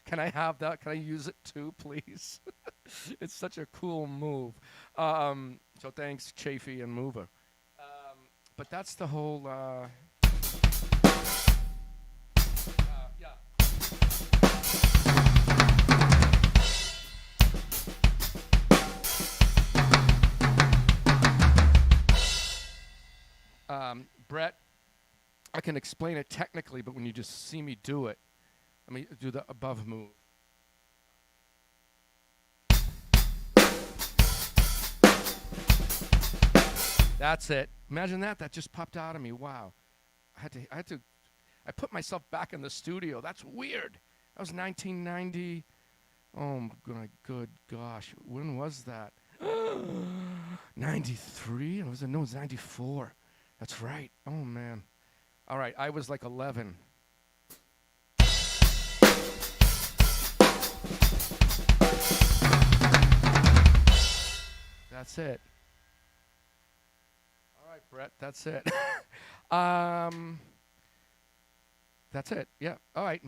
Can I have that? Can I use it too, please? It's such a cool move. So thanks, Chaffee and Mover. But that's the whole. Yeah. Brett, I can explain it technically, but when you just see me do it, let me do the above move. That's it. Imagine that. That just popped out of me. Wow. I put myself back in the studio. That's weird. That was 1990. Oh my good gosh. When was that? 93? No, it was 94. That's right. Oh man. All right, I was like 11. That's it. All right, Brett, that's it. That's it. Yeah. All right.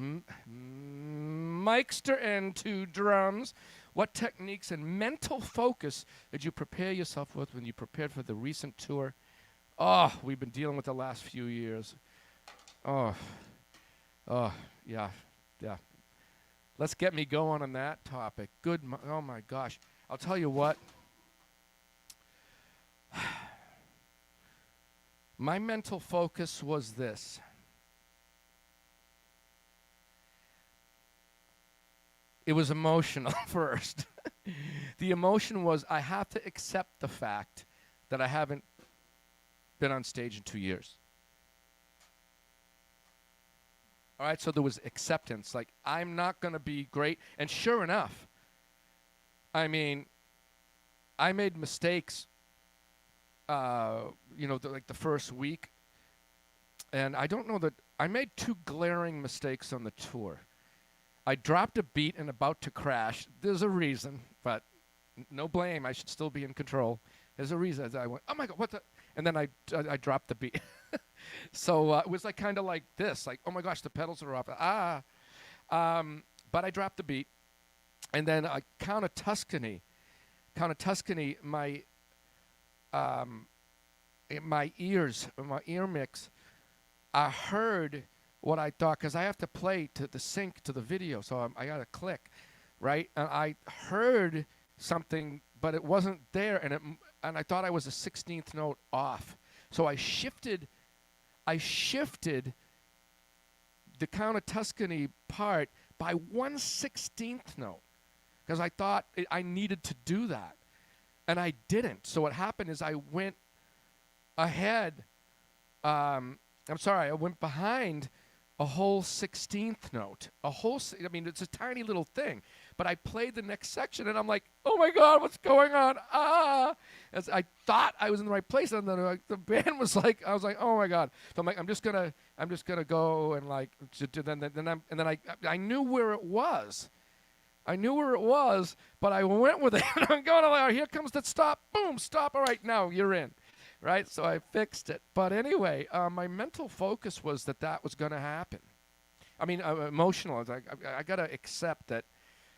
Mikester and 2 drums. What techniques and mental focus did you prepare yourself with when you prepared for the recent tour? Oh, we've been dealing with the last few years. Oh, yeah. Let's get me going on that topic. Oh my gosh. I'll tell you what. My mental focus was this. It was emotional first. The emotion was I have to accept the fact that I haven't been on stage in 2 years. All right, so there was acceptance. Like, I'm not going to be great. And sure enough, I mean, I made mistakes, like the first week. And I don't know that I made 2 glaring mistakes on the tour. I dropped a beat and about to crash. There's a reason, but no blame. I should still be in control. There's a reason. I went, oh my God, what the? And then I dropped the beat. So it was like kind of like this, like, oh my gosh, the pedals are off. But I dropped the beat. And then Count of Tuscany, my ear mix, I heard what I thought, because I have to play to the sync to the video, so I got to click, right? And I heard something, but it wasn't there, and I thought I was a 16th note off. So I shifted the Count of Tuscany part by 1/16th note, because I thought I needed to do that, and I didn't. So what happened is I went ahead. I went behind a whole 16th note. It's a tiny little thing. But I played the next section, and I'm like, oh my God, what's going on? As I thought I was in the right place, and then the band was like, I was like, oh my God. So I'm like, I'm just gonna go and like, I knew where it was. But I went with it. I'm going, like, here comes the stop. Boom, stop. All right, now you're in. Right, so I fixed it. But anyway, my mental focus was that was going to happen. I mean, emotional. I was like, I got to accept that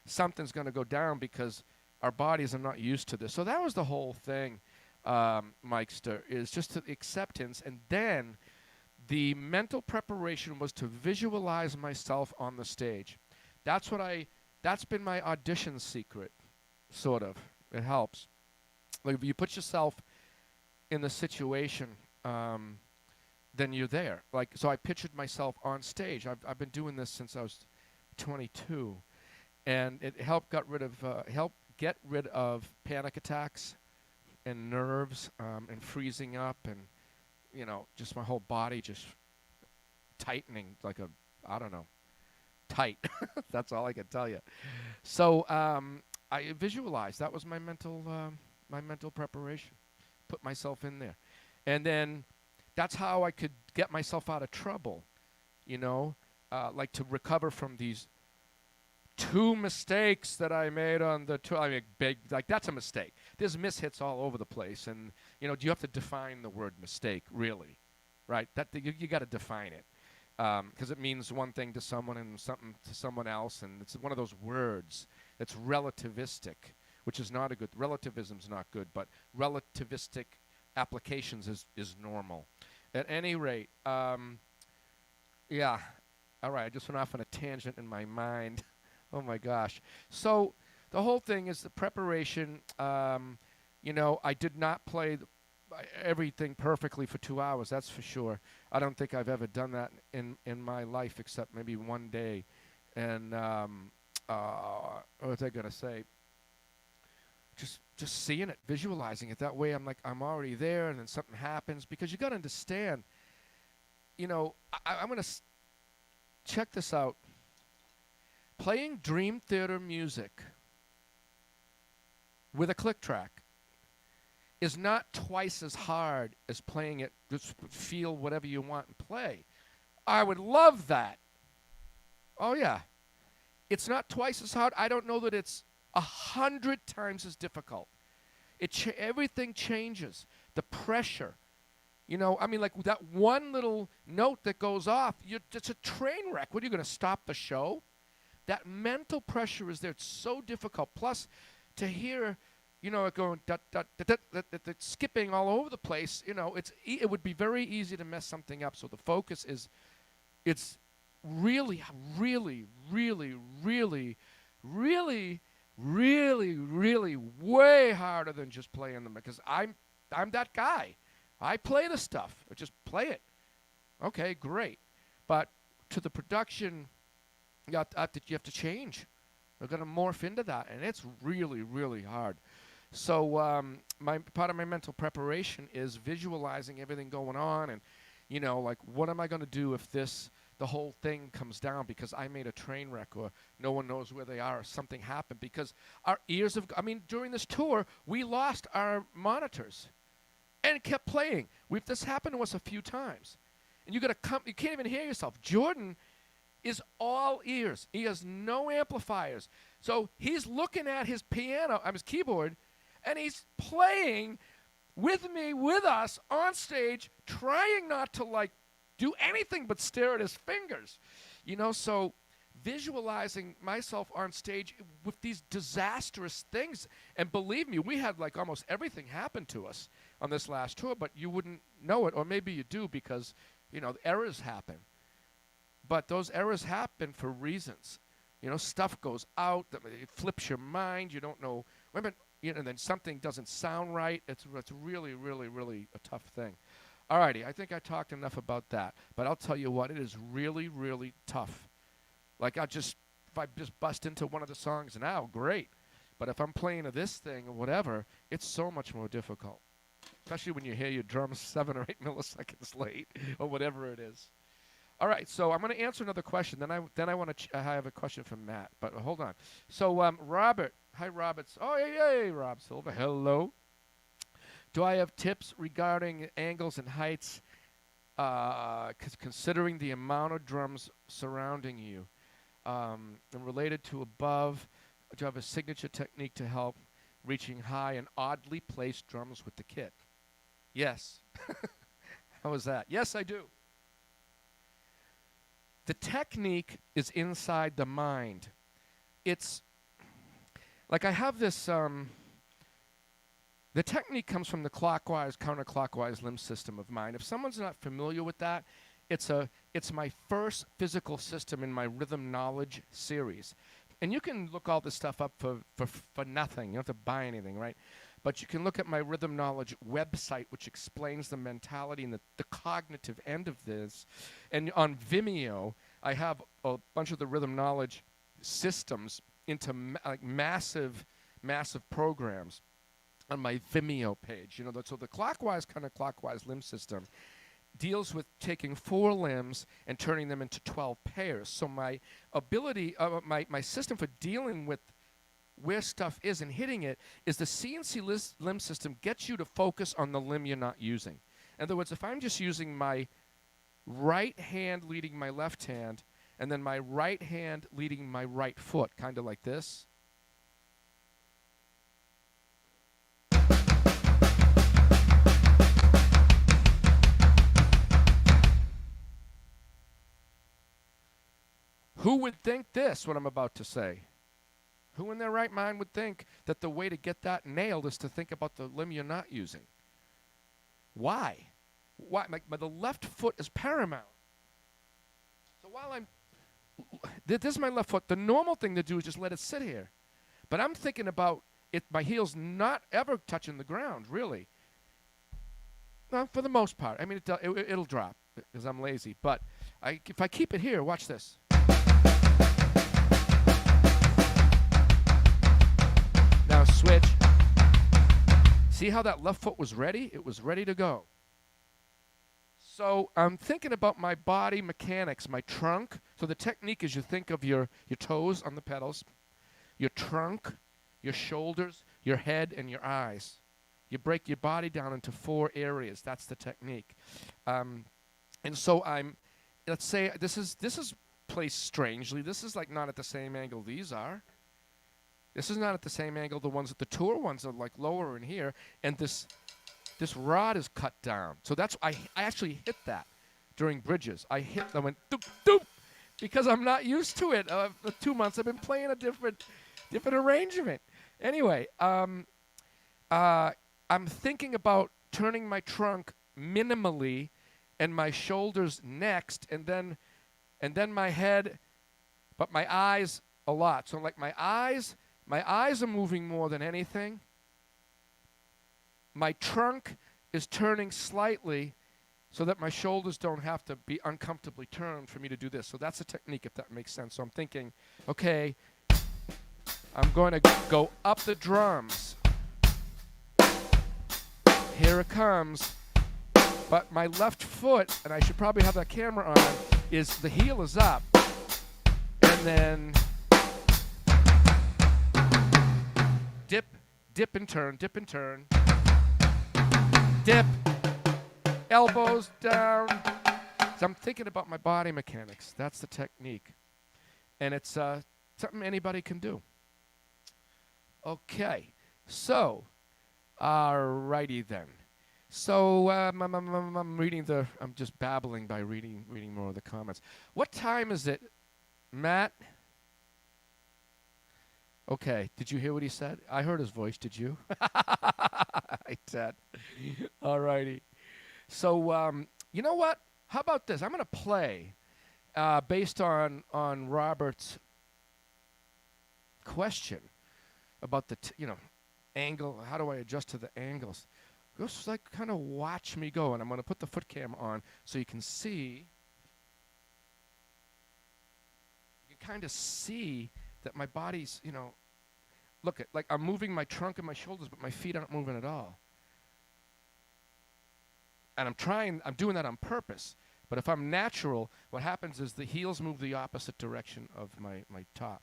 something's going to go down because our bodies are not used to this. So that was the whole thing, Mikester, is just the acceptance. And then the mental preparation was to visualize myself on the stage. That's been my audition secret, sort of. It helps. Like, if you put yourself in the situation, then you're there. Like, so I pictured myself on stage. I've been doing this since I was 22, and it helped get rid of panic attacks, and nerves and freezing up and, just my whole body just tightening like a, I don't know, tight. That's all I can tell you. So I visualized. That was my mental preparation. Put myself in there. And then that's how I could get myself out of trouble, like to recover from these 2 mistakes that I made on the tour. I mean, big, like that's a mistake. There's mishits all over the place. And, do you have to define the word mistake, really? Right? You got to define it. Because it means one thing to someone and something to someone else. And it's one of those words that's relativistic, which is not a good, relativism's not good, but relativistic applications is normal. At any rate, yeah. All right, I just went off on a tangent in my mind. Oh my gosh. So the whole thing is the preparation. I did not play everything perfectly for 2 hours, that's for sure. I don't think I've ever done that in my life except maybe one day. And what was I going to say? Just seeing it, visualizing it. That way I'm like, I'm already there, and then something happens. Because you got to understand, I'm going to check this out. Playing Dream Theater music with a click track is not twice as hard as playing it, just feel whatever you want and play. I would love that. Oh, yeah. It's not twice as hard. I don't know that it's 100 times as difficult. Everything changes. The pressure. Like that one little note that goes off, it's a train wreck. What, are you going to stop the show? That mental pressure is there. It's so difficult. Plus, to hear, it going, skipping all over the place, it would be very easy to mess something up. So the focus it's really, really, really, really, really, really, really way harder than just playing them, because I'm that guy. I play the stuff. I just play it. Okay, great. But to the production, you have to change. We're going to morph into that, and it's really, really hard. So part of my mental preparation is visualizing everything going on, and like, what am I going to do if the whole thing comes down because I made a train wreck, or no one knows where they are, or something happened, because our ears during this tour, we lost our monitors and it kept playing. This happened to us a few times. And you can't even hear yourself. Jordan is all ears. He has no amplifiers. So he's looking at his his keyboard, and he's playing with me, with us, on stage, trying not to, do anything but stare at his fingers. So visualizing myself on stage with these disastrous things. And believe me, we had, almost everything happen to us on this last tour, but you wouldn't know it, or maybe you do because, the errors happen. But those errors happen for reasons. Stuff goes out, it flips your mind, you don't know, and then something doesn't sound right. It's really, really, really a tough thing. Alrighty, I think I talked enough about that. But I'll tell you what, it is really, really tough. If I just bust into one of the songs now, great. But if I'm playing this thing or whatever, it's so much more difficult. Especially when you hear your drums 7 or 8 milliseconds late or whatever it is. All right, so I'm going to answer another question. Then I want to have a question from Matt. But hold on. So Robert, hi Robert. Oh hey, Rob Silva. Hello. Do I have tips regarding angles and heights? Considering the amount of drums surrounding you, and related to above, do you have a signature technique to help reaching high and oddly placed drums with the kit? Yes. How was that? Yes, I do. The technique is inside the mind. It's like I have this, the technique comes from the clockwise, counterclockwise limb system of mine. If someone's not familiar with that, it's my first physical system in my rhythm knowledge series. And you can look all this stuff up for nothing. You don't have to buy anything, right? But you can look at my rhythm knowledge website, which explains the mentality and the cognitive end of this. And on Vimeo, I have a bunch of the rhythm knowledge systems into massive programs. on my Vimeo page. You know, so the clockwise, counterclockwise limb system deals with taking 4 limbs and turning them into 12 pairs. So my ability, my system for dealing with where stuff is and hitting it is the CNC limb system gets you to focus on the limb you're not using. In other words, if I'm just using my right hand leading my left hand and then my right hand leading my right foot, kind of like this. Who would think this, what I'm about to say? Who in their right mind would think that the way to get that nailed is to think about the limb you're not using? Why? Why? The left foot is paramount. So while this is my left foot, the normal thing to do is just let it sit here. But I'm thinking about it, my heel's not ever touching the ground, really. Well, for the most part. I mean, it'll drop because I'm lazy. But if I keep it here, watch this. Now switch. See how that left foot was ready? It was ready to go. So I'm thinking about my body mechanics, my trunk. So the technique is you think of your toes on the pedals, your trunk, your shoulders, your head, and your eyes. You break your body down into 4 areas. That's the technique. And so let's say this is placed strangely. This is like not at the same angle these are. This is not at the same angle. The tour ones are like lower in here, and this rod is cut down. So that's I actually hit that during bridges. I went doop doop because I'm not used to it. For 2 months I've been playing a different arrangement. Anyway, I'm thinking about turning my trunk minimally, and my shoulders next, and then my head, but my eyes a lot. So like my eyes are moving more than anything. My trunk is turning slightly so that my shoulders don't have to be uncomfortably turned for me to do this. So that's a technique, if that makes sense. So I'm thinking, okay, I'm going to go up the drums. Here it comes. But my left foot, and I should probably have that camera on, is the heel is up. And then dip and turn, dip and turn. Dip, elbows down. So I'm thinking about my body mechanics. That's the technique. And it's something anybody can do. Okay, so, alrighty then. So I'm just babbling by reading more of the comments. What time is it, Matt? Okay, did you hear what he said? I heard his voice, did you? I did. All righty. So, you know what? How about this? I'm going to play based on Robert's question about the, angle. How do I adjust to the angles? Just like kind of watch me go. And I'm going to put the foot cam on so you can see. You can kind of see that my body's, look at, like I'm moving my trunk and my shoulders, but my feet aren't moving at all. And I'm doing that on purpose. But if I'm natural, what happens is the heels move the opposite direction of my top.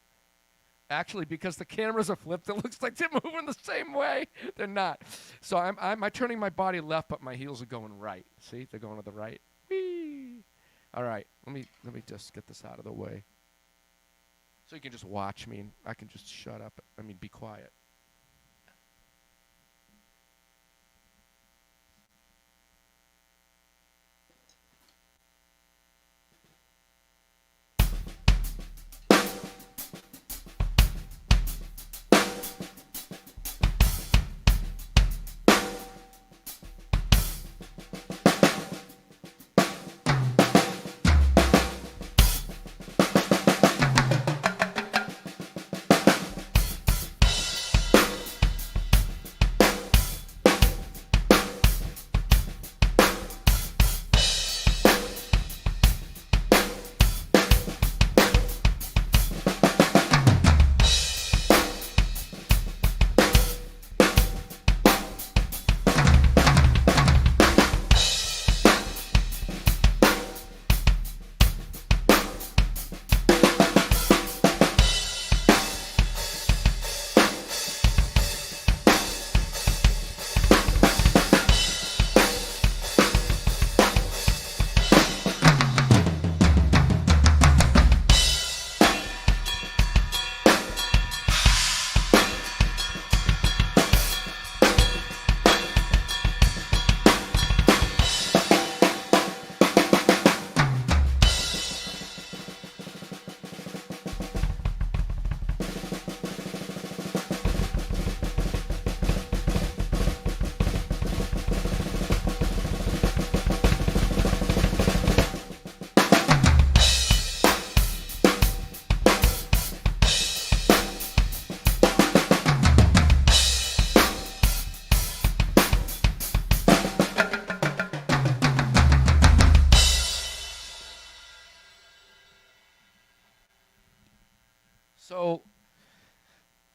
Actually, because the cameras are flipped, it looks like they're moving the same way. They're not. So I'm turning my body left, but my heels are going right. See, they're going to the right. Whee! All right, let me just get this out of the way. So you can just watch me, and I can just shut up. Be quiet.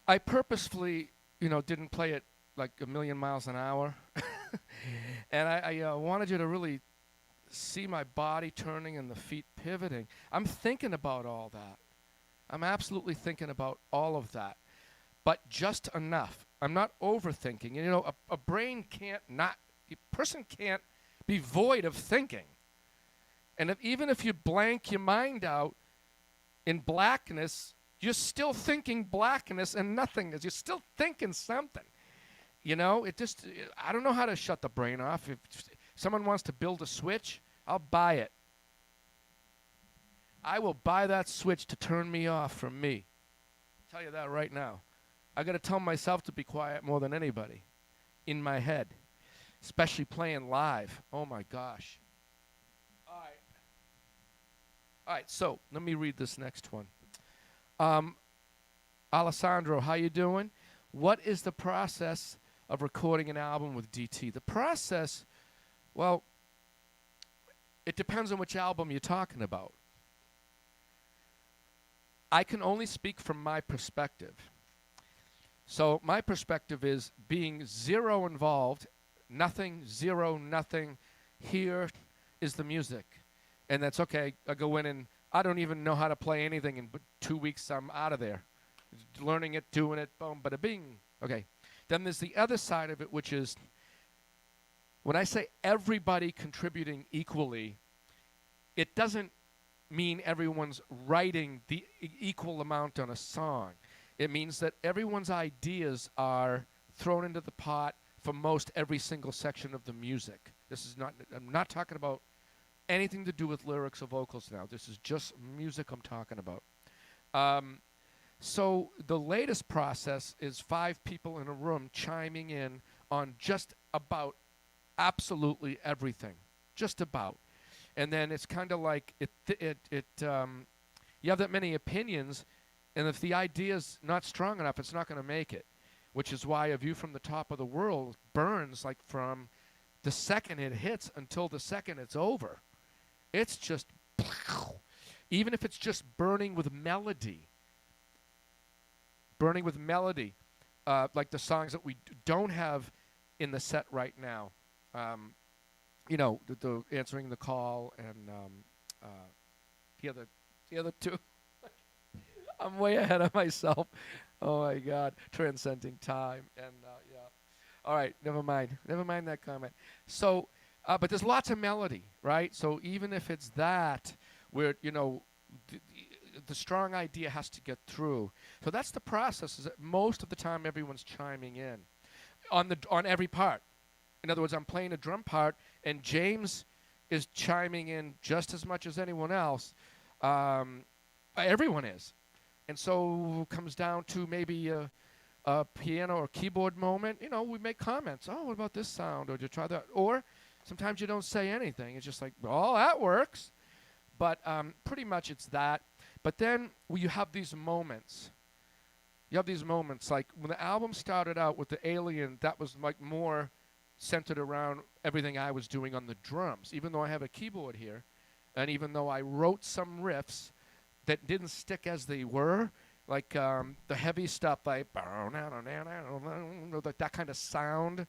I purposefully, didn't play it like a million miles an hour. And I wanted you to really see my body turning and the feet pivoting. I'm thinking about all that. I'm absolutely thinking about all of that, but just enough. I'm not overthinking. A brain can't not, a person can't be void of thinking. And even if you blank your mind out in blackness, you're still thinking blackness and nothingness. You're still thinking something. I don't know how to shut the brain off. If someone wants to build a switch, I'll buy it. I will buy that switch to turn me off from me. I'll tell you that right now. I got to tell myself to be quiet more than anybody in my head, especially playing live. Oh my gosh. All right, so let me read this next one. Alessandro, how you doing? What is the process of recording an album with DT? The process, well, it depends on which album you're talking about. I can only speak from my perspective. So my perspective is being zero involved, nothing, zero, nothing. Here is the music. And that's okay. I go in and I don't even know how to play anything. In 2 weeks, I'm out of there. Learning it, doing it, boom, bada bing. Okay. Then there's the other side of it, which is when I say everybody contributing equally, it doesn't mean everyone's writing the equal amount on a song. It means that everyone's ideas are thrown into the pot for most every single section of the music. I'm not talking about anything to do with lyrics or vocals now. This is just music I'm talking about. So the latest process is 5 people in a room chiming in on just about absolutely everything. Just about. And then it's kind of like you have that many opinions, and if the idea's not strong enough, it's not going to make it, which is why A View from the Top of the World burns like from the second it hits until the second it's over. It's just, even if it's just burning with melody, like the songs that we don't have in the set right now. The answering the call and the other two. I'm way ahead of myself. Oh my God, transcending time and yeah. All right, never mind that comment. So, but there's lots of melody, right? So even if it's that, where the strong idea has to get through. So that's the process. Is that most of the time everyone's chiming in on every part. In other words, I'm playing a drum part, and James is chiming in just as much as anyone else. Everyone is. And so it comes down to maybe a piano or keyboard moment. We make comments. Oh, what about this sound? Or did you try that? Or sometimes you don't say anything. It's just like, oh, that works. But pretty much it's that. But then you have these moments. You have these moments. Like when the album started out with the Alien, that was like more centered around everything I was doing on the drums. Even though I have a keyboard here, and even though I wrote some riffs that didn't stick as they were, like the heavy stuff, like that kind of sound,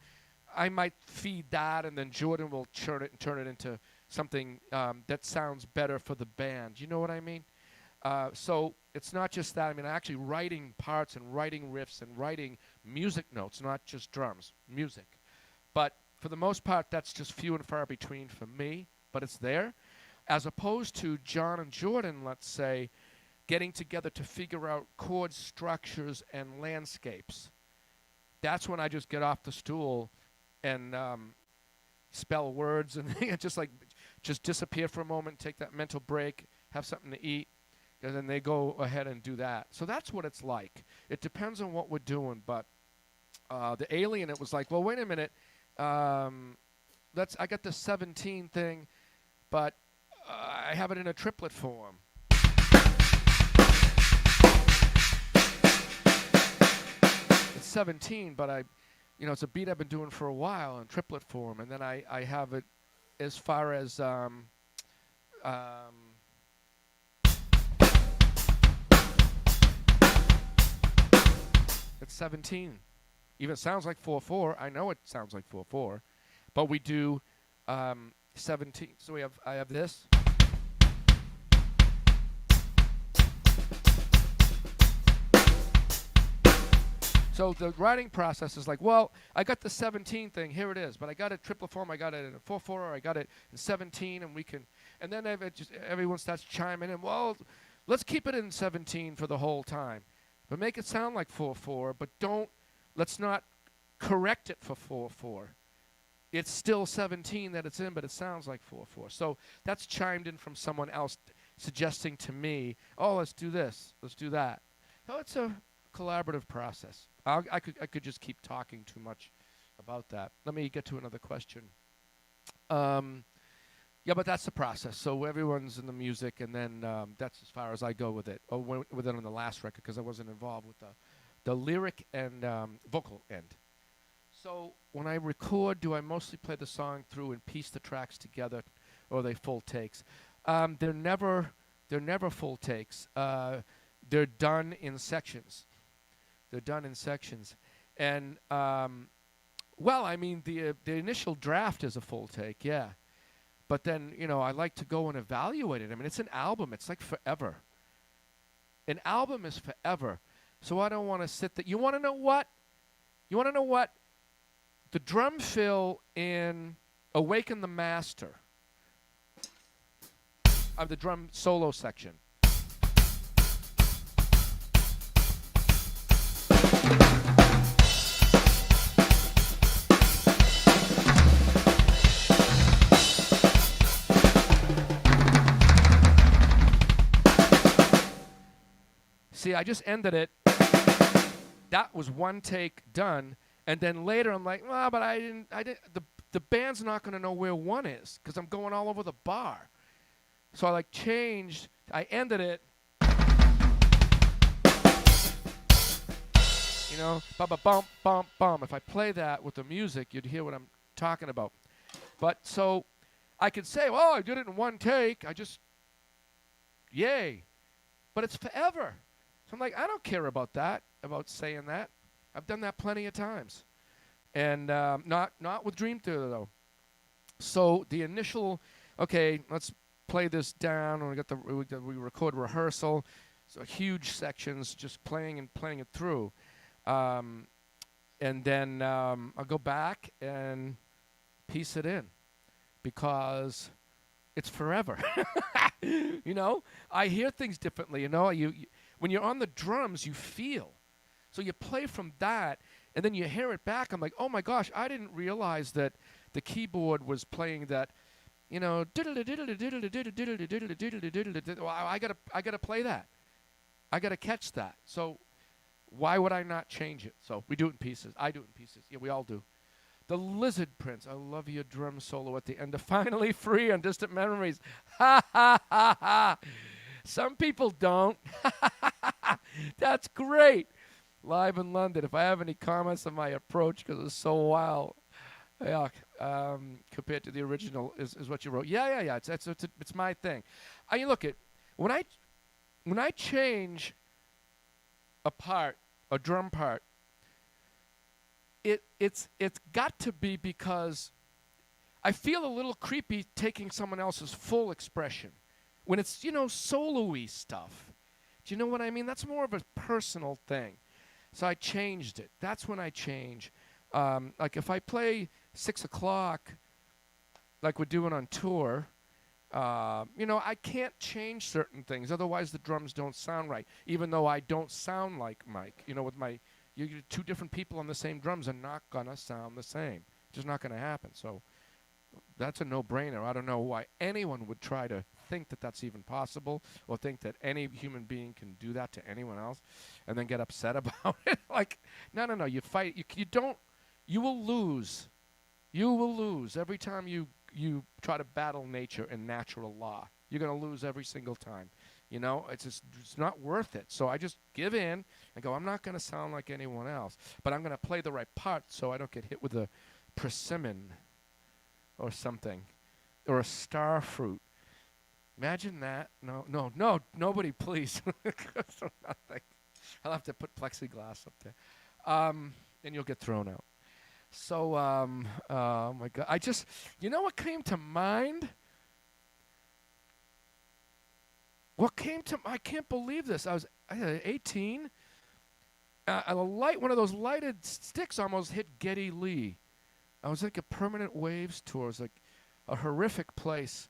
I might feed that, and then Jordan will turn it into something that sounds better for the band. You know what I mean? So it's not just that. I mean, I'm actually writing parts and writing riffs and writing music notes, not just drums, music. But for the most part, that's just few and far between for me, but it's there. As opposed to John and Jordan, let's say, getting together to figure out chord structures and landscapes. That's when I just get off the stool and spell words and just disappear for a moment, take that mental break, have something to eat, and then they go ahead and do that. So that's what it's like. It depends on what we're doing, but the Alien, it was like, well, wait a minute. I got the 17 thing, but I have it in a triplet form. It's 17, but it's a beat I've been doing for a while in triplet form, and then I have it as far as It's 17. Even sounds like 4/4. I know it sounds like 4/4, but we do 17. So I have this. So the writing process is like, well, I got the 17 thing, here it is, but I got it triple form, I got it in a 4/4, or I got it in 17, and then everyone starts chiming in, well, let's keep it in 17 for the whole time, but make it sound like 4/4, but let's not correct it for 4/4. It's still 17 that it's in, but it sounds like 4/4. So that's chimed in from someone else suggesting to me, oh, let's do this, let's do that. So it's a collaborative process. I could just keep talking too much about that. Let me get to another question. Yeah, but that's the process. So everyone's in the music, and then that's as far as I go with it. Oh, with it on the last record, because I wasn't involved with the lyric and vocal end. So when I record, do I mostly play the song through and piece the tracks together, or are they full takes? They're never full takes. They're done in sections. They're done in sections, and well, I mean, the initial draft is a full take, yeah. But then, I like to go and evaluate it. I mean, it's an album. It's like forever. An album is forever. So I don't want to sit there. You want to know what? The drum fill in Awaken the Master of the drum solo section. See, I just ended it. That was one take done, and then later I'm like, well, but I didn't. The band's not going to know where one is because I'm going all over the bar. So I changed. I ended it. Ba bum bum bum. If I play that with the music, you'd hear what I'm talking about. But so I could say, well, I did it in one take. Yay. But it's forever. So I'm like, I don't care about that, about saying that. I've done that plenty of times. And not with Dream Theater, though. So the initial, okay, let's play this down. And we record rehearsal. So huge sections, just playing it through. And then I'll go back and piece it in because it's forever. I hear things differently. When you're on the drums, you feel. So you play from that, and then you hear it back. I'm like, oh my gosh, I didn't realize that the keyboard was playing that, well, I gotta play that. I gotta catch that. So why would I not change it? So we do it in pieces. I do it in pieces. Yeah, we all do. The Lizard Prince. I love your drum solo at the end of Finally Free on Distant Memories. Ha ha ha ha. Some people don't. That's great. Live in London. If I have any comments on my approach, because it's so wild, compared to the original, is what you wrote. Yeah. It's my thing. I mean, look at when I change a drum part, it's got to be because I feel a little creepy taking someone else's full expression. When it's, solo-y stuff. Do you know what I mean? That's more of a personal thing. So I changed it. That's when I change. Like if I play 6 o'clock, like we're doing on tour, I can't change certain things. Otherwise the drums don't sound right. Even though I don't sound like Mike. You're two different people on the same drums are not going to sound the same. Just not going to happen. So that's a no-brainer. I don't know why anyone would try to think that that's even possible or think that any human being can do that to anyone else and then get upset about it. No. You fight. You will lose. You will lose every time you try to battle nature and natural law. You're going to lose every single time. It's not worth it. So I just give in and go, I'm not going to sound like anyone else, but I'm going to play the right part so I don't get hit with a persimmon or something, or a star fruit. Imagine that. No, nobody, please. Nothing. I'll have to put plexiglass up there. and you'll get thrown out. So, oh my God, you know what came to mind? I can't believe this. I was 18. One of those lighted sticks almost hit Geddy Lee. I was like a Permanent Waves tour. It was like a horrific place,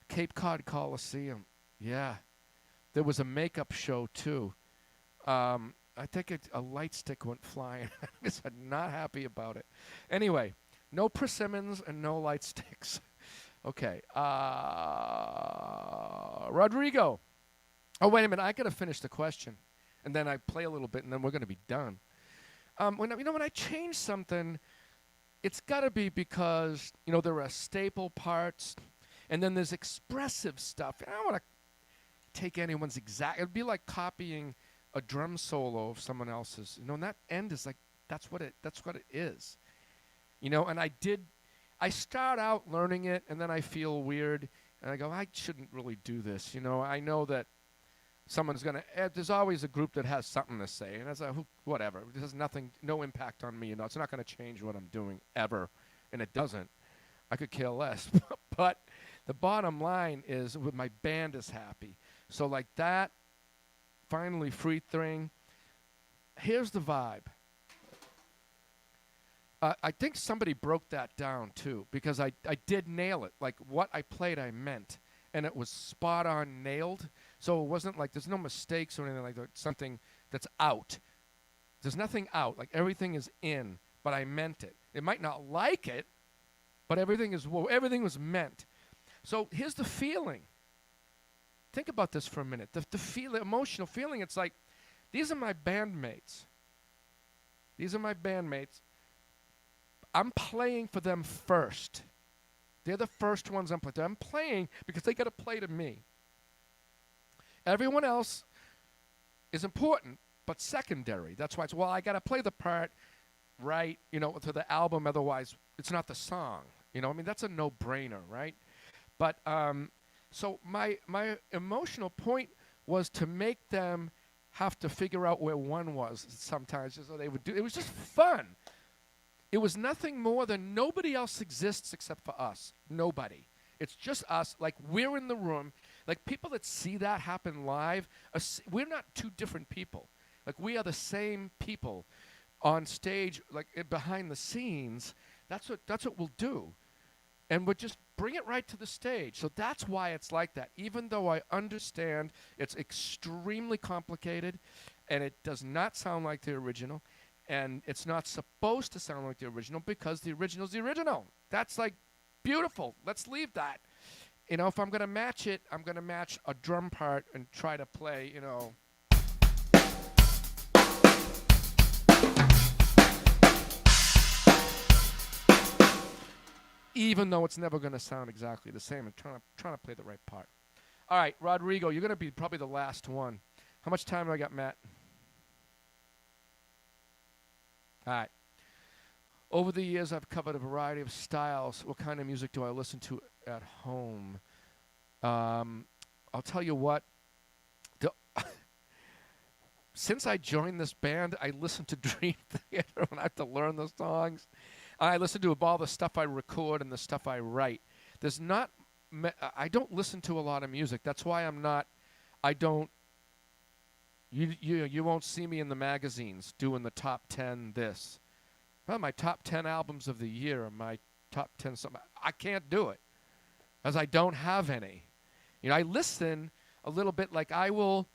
Cape Cod Coliseum. Yeah, there was a makeup show too. I think a light stick went flying. I was not happy about it. Anyway, no persimmons and no light sticks. Okay, Rodrigo. Oh, wait a minute. I got to finish the question. And then I play a little bit, and then we're going to be done. When I change something, it's got to be because, there are staple parts, and then there's expressive stuff. I don't want to take anyone's exact. It would be like copying a drum solo of someone else's. And that end is like, that's what it is. And I start out learning it, and then I feel weird, and I go, I shouldn't really do this. I know that someone's going to, there's always a group that has something to say, and it's like, whatever. It has no impact on me. It's not going to change what I'm doing ever, and it doesn't. I could care less. But the bottom line is, with my band is happy. So like that, finally free thing. Here's the vibe. I think somebody broke that down too, because I did nail it. Like what I played, I meant. And it was spot on nailed. So it wasn't like there's no mistakes or anything like that. Something that's out. There's nothing out. Like everything is in, but I meant it. It might not like it, but everything was meant. So here's the feeling. Think about this for a minute. The emotional feeling, it's like, these are my bandmates. These are my bandmates. I'm playing for them first. They're the first ones I'm playing. I'm playing because they got to play to me. Everyone else is important, but secondary. That's why I got to play the part right, to the album. Otherwise, it's not the song. That's a no-brainer, right? But so my emotional point was to make them have to figure out where one was sometimes, so they would do. It was just fun. It was nothing more than nobody else exists except for us. Nobody. It's just us. Like, we're in the room. Like, people that see that happen live, we're not two different people. Like, we are the same people on stage, like, behind the scenes. That's what we'll do. And we'll just bring it right to the stage. So that's why it's like that. Even though I understand it's extremely complicated, and it does not sound like the original, and it's not supposed to sound like the original because the original's the original. That's like beautiful. Let's leave that. If I'm going to match it, I'm going to match a drum part and try to play, even though it's never going to sound exactly the same. I'm trying to play the right part. All right, Rodrigo, you're going to be probably the last one. How much time do I got, Matt? All right. Over the years, I've covered a variety of styles. What kind of music do I listen to at home? I'll tell you what. Since I joined this band, I listen to Dream Theater when I have to learn the songs. I listen to all the stuff I record and the stuff I write. I don't listen to a lot of music. That's why you won't see me in the magazines doing the top 10 this. Well, my top 10 albums of the year are my top 10 something. I can't do it, as I don't have any. I listen a little bit, like I will,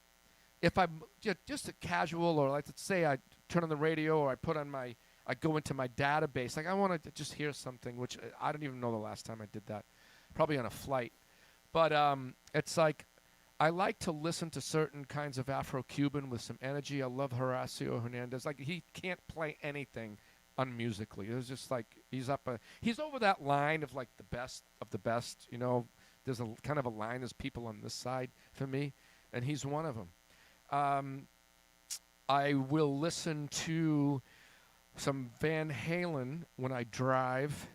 if I'm just a casual, or like, let's say I turn on the radio, or I go into my database. Like, I want to just hear something, which I don't even know the last time I did that. Probably on a flight. But it's like, I like to listen to certain kinds of Afro-Cuban with some energy. I love Horacio Hernandez. Like, he can't play anything unmusically. It was just like, he's over that line of like the best of the best. There's a kind of a line. There's people on this side for me, and he's one of them. I will listen to some Van Halen when I drive.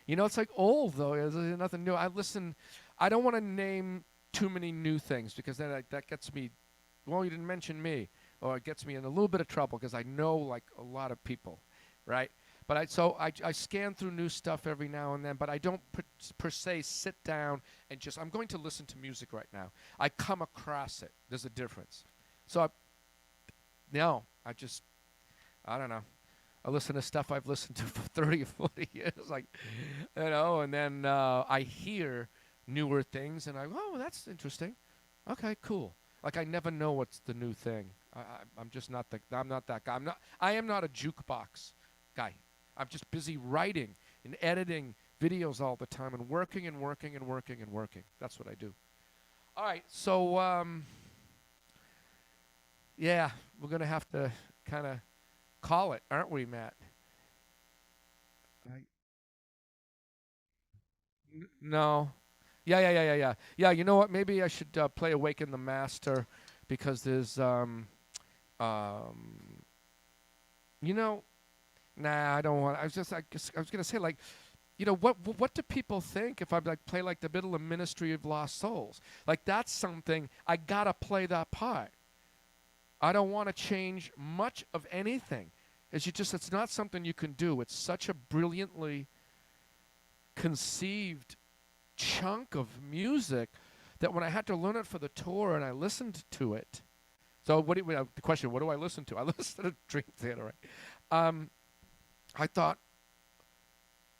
It's like old, though. There's nothing new. I don't want to name too many new things, because then that gets me, well, you didn't mention me. or it gets me in a little bit of trouble because I know like a lot of people, right? But I scan through new stuff every now and then, but I don't per se sit down and just, I'm going to listen to music right now. I come across it. There's a difference. So no, I don't know. I listen to stuff I've listened to for 30 or 40 years, like, and then I hear newer things, and oh, that's interesting. Okay, cool. Like I never know what's the new thing. I'm just not I'm not that guy. I am not a jukebox guy. I'm just busy writing and editing videos all the time and working and working and working and working. That's what I do. All right, so yeah, we're gonna have to kind of call it, aren't we, Matt? No. Yeah, yeah, yeah, yeah, yeah. Yeah, you know what? Maybe I should play Awaken the Master because there's um you know, nah, I don't want. I was gonna say like, what do people think if I like play like the middle of Ministry of Lost Souls? Like that's something I gotta play that part. I don't want to change much of anything. It's not something you can do. It's such a brilliantly conceived chunk of music that when I had to learn it for the tour and I listened to it. So the question? What do I listen to? I listen to Dream Theater. Right? I thought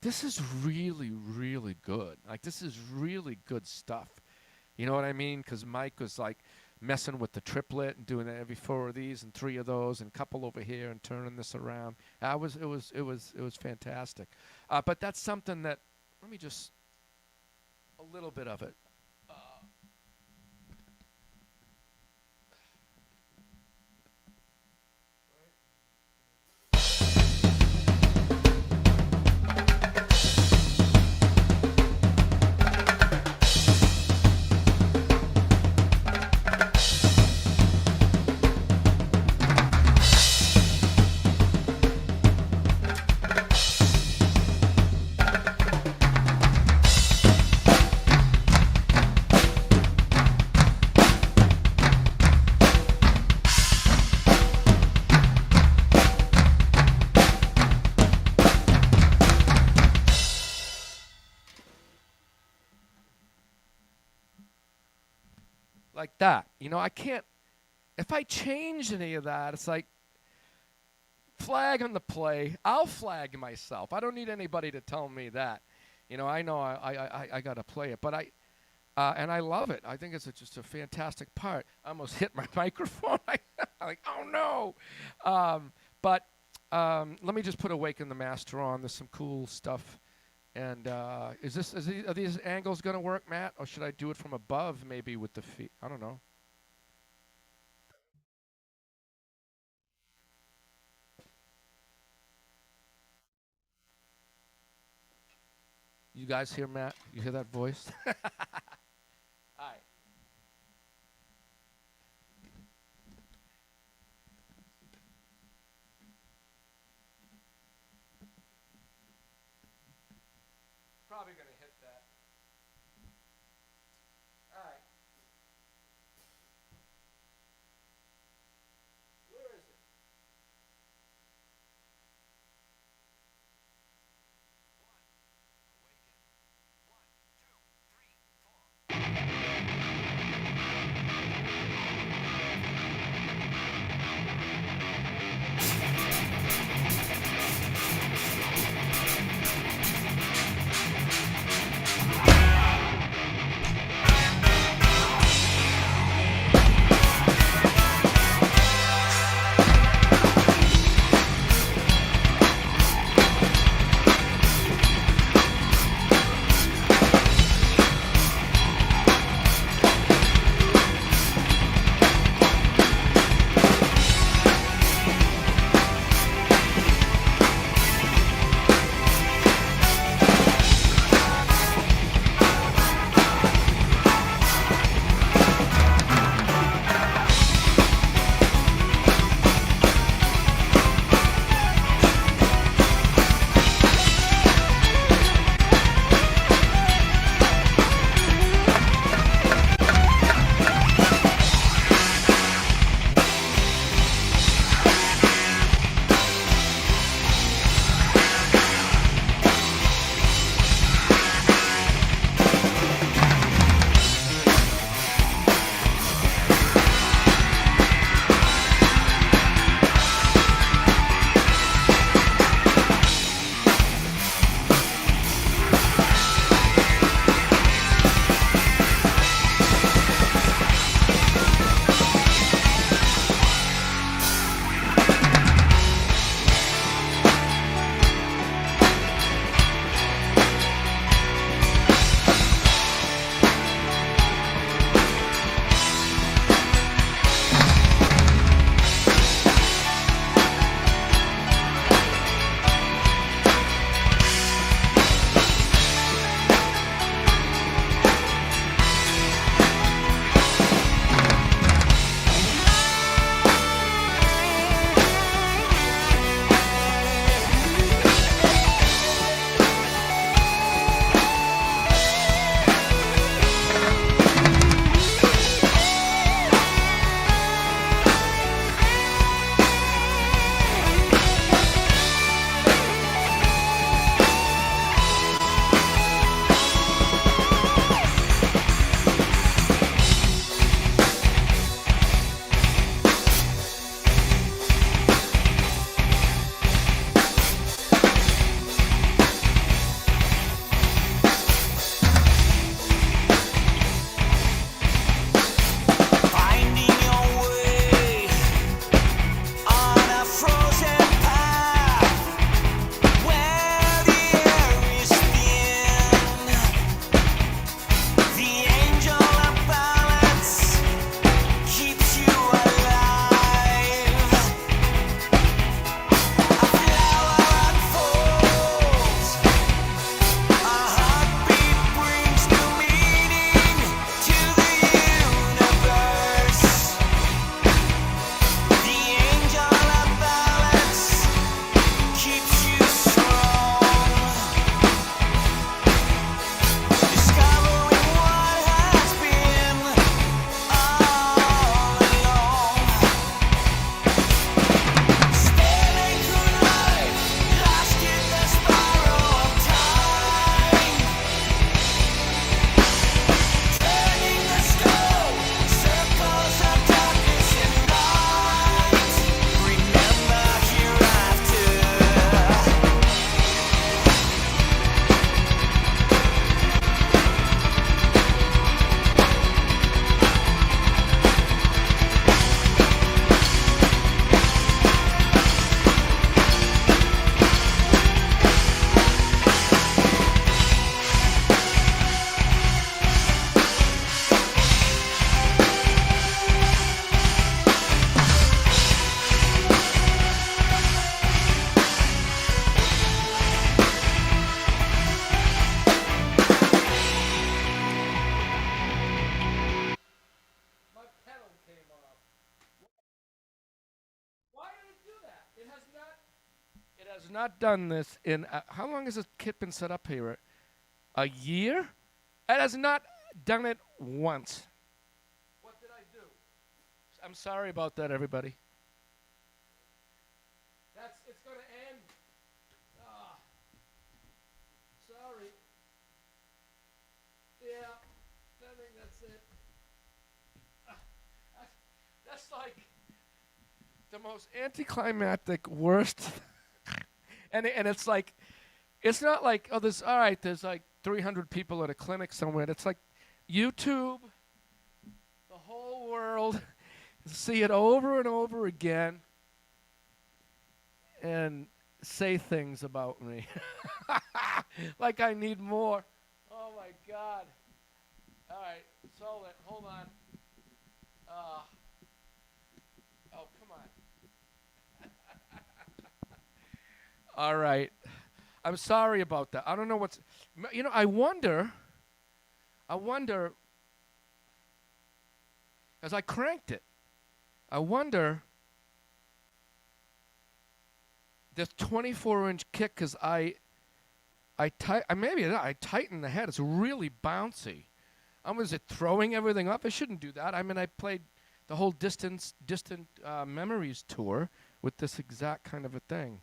this is really, really good. Like this is really good stuff. You know what I mean? Because Mike was like messing with the triplet and doing every four of these and three of those and couple over here and turning this around. It was fantastic. But that's something that, let me just, a little bit of it. Like that. I can't, if I change any of that, it's like flag on the play. I'll flag myself. I don't need anybody to tell me that. I know I got to play it, but and I love it. I think it's just a fantastic part. I almost hit my microphone. Like, oh no. But let me just put Awaken the Master on. There's some cool stuff. And are these angles going to work, Matt? Or should I do it from above maybe with the feet? I don't know. You guys hear Matt? You hear that voice? All right. Probably going to hit that. All right. Where is it? Awaken. 1, 2, 3, 4. has not done this in, how long has this kit been set up here? A year? It has not done it once. What did I do? I'm sorry about that, everybody. It's going to end. Sorry. Yeah, I think that's it. That's like the most anticlimactic, worst. and it's like, it's not like, oh, there's like 300 people at a clinic somewhere. It's like YouTube, the whole world, see it over and over again, and say things about me. Like I need more. Oh my God. All right, hold on. Oh, come on. All right. I'm sorry about that. I don't know what's, I wonder, as I cranked it, I wonder, this 24-inch kick, because I tightened the head. It's really bouncy. Was it throwing everything up? I shouldn't do that. I mean, I played the whole Distant Memories tour with this exact kind of a thing.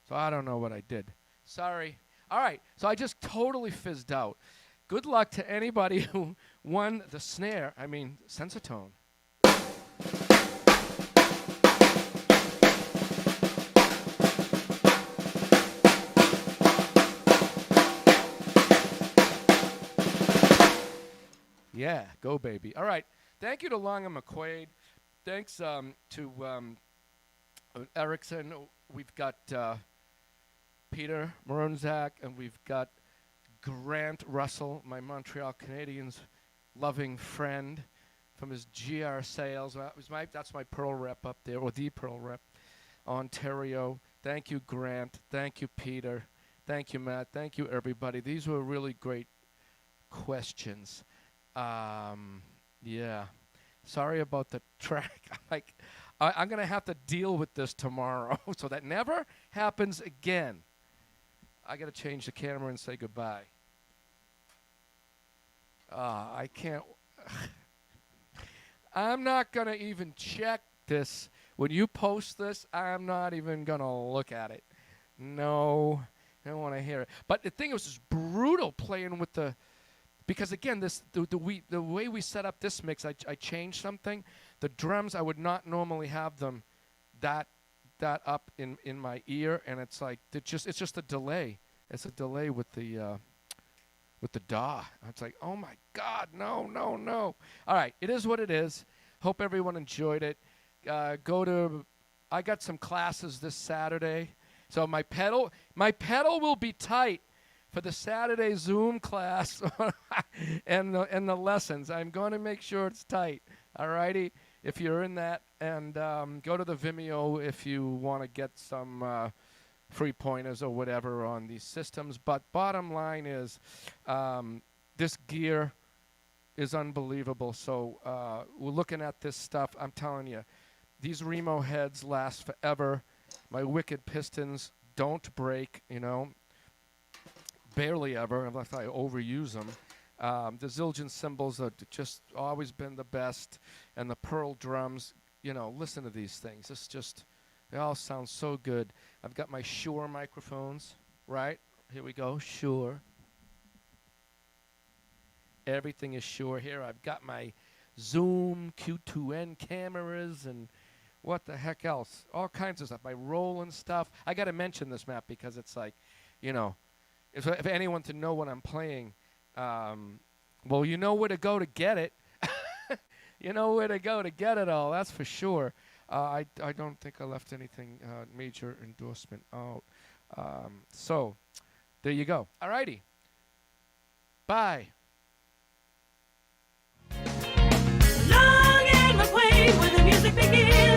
So I don't know what I did. Sorry. All right, so I just totally fizzed out. Good luck to anybody who won the Sensitone. Yeah, go baby. All right, thank you to Long and McQuaid. Thanks to Erickson. We've got Peter Moronzak, and we've got Grant Russell, my Montreal Canadiens loving friend from his GR sales. That's my Pearl rep up there, or the Pearl rep, Ontario. Thank you, Grant. Thank you, Peter. Thank you, Matt. Thank you, everybody. These were really great questions. Yeah. Sorry about the track. I'm going to have to deal with this tomorrow, so that never happens again. I got to change the camera and say goodbye. I can't. I'm not going to even check this. When you post this, I'm not even going to look at it. No, I don't want to hear it. But the thing was just brutal playing with the, because again, the way we set up this mix, I changed something. The drums, I would not normally have them that up in my ear, and it's like it's just a delay. It's a delay with the DAW. It's like, oh my God, no. All right, it is what it is. Hope everyone enjoyed it. I got some classes this Saturday, so my pedal will be tight for the Saturday Zoom class and the lessons. I'm going to make sure it's tight. All righty, if you're in that, and go to the Vimeo if you want to get some free pointers or whatever on these systems. But bottom line is, this gear is unbelievable. So we're looking at this stuff. I'm telling you, these Remo heads last forever. My Wicked pistons don't break, barely ever, unless I overuse them. The Zildjian cymbals have just always been the best. And the Pearl drums, listen to these things. It's just, they all sound so good. I've got my Shure microphones, right? Here we go, Shure. Everything is Shure here. I've got my Zoom Q2N cameras and what the heck else? All kinds of stuff. My Roland stuff. I got to mention this, Matt, because it's like, if anyone to know what I'm playing, well, you know where to go to get it. You know where to go to get it all. That's for sure. I don't think I left anything major endorsement out. So there you go. All righty. Bye. Long and McQuaid, when the music begins.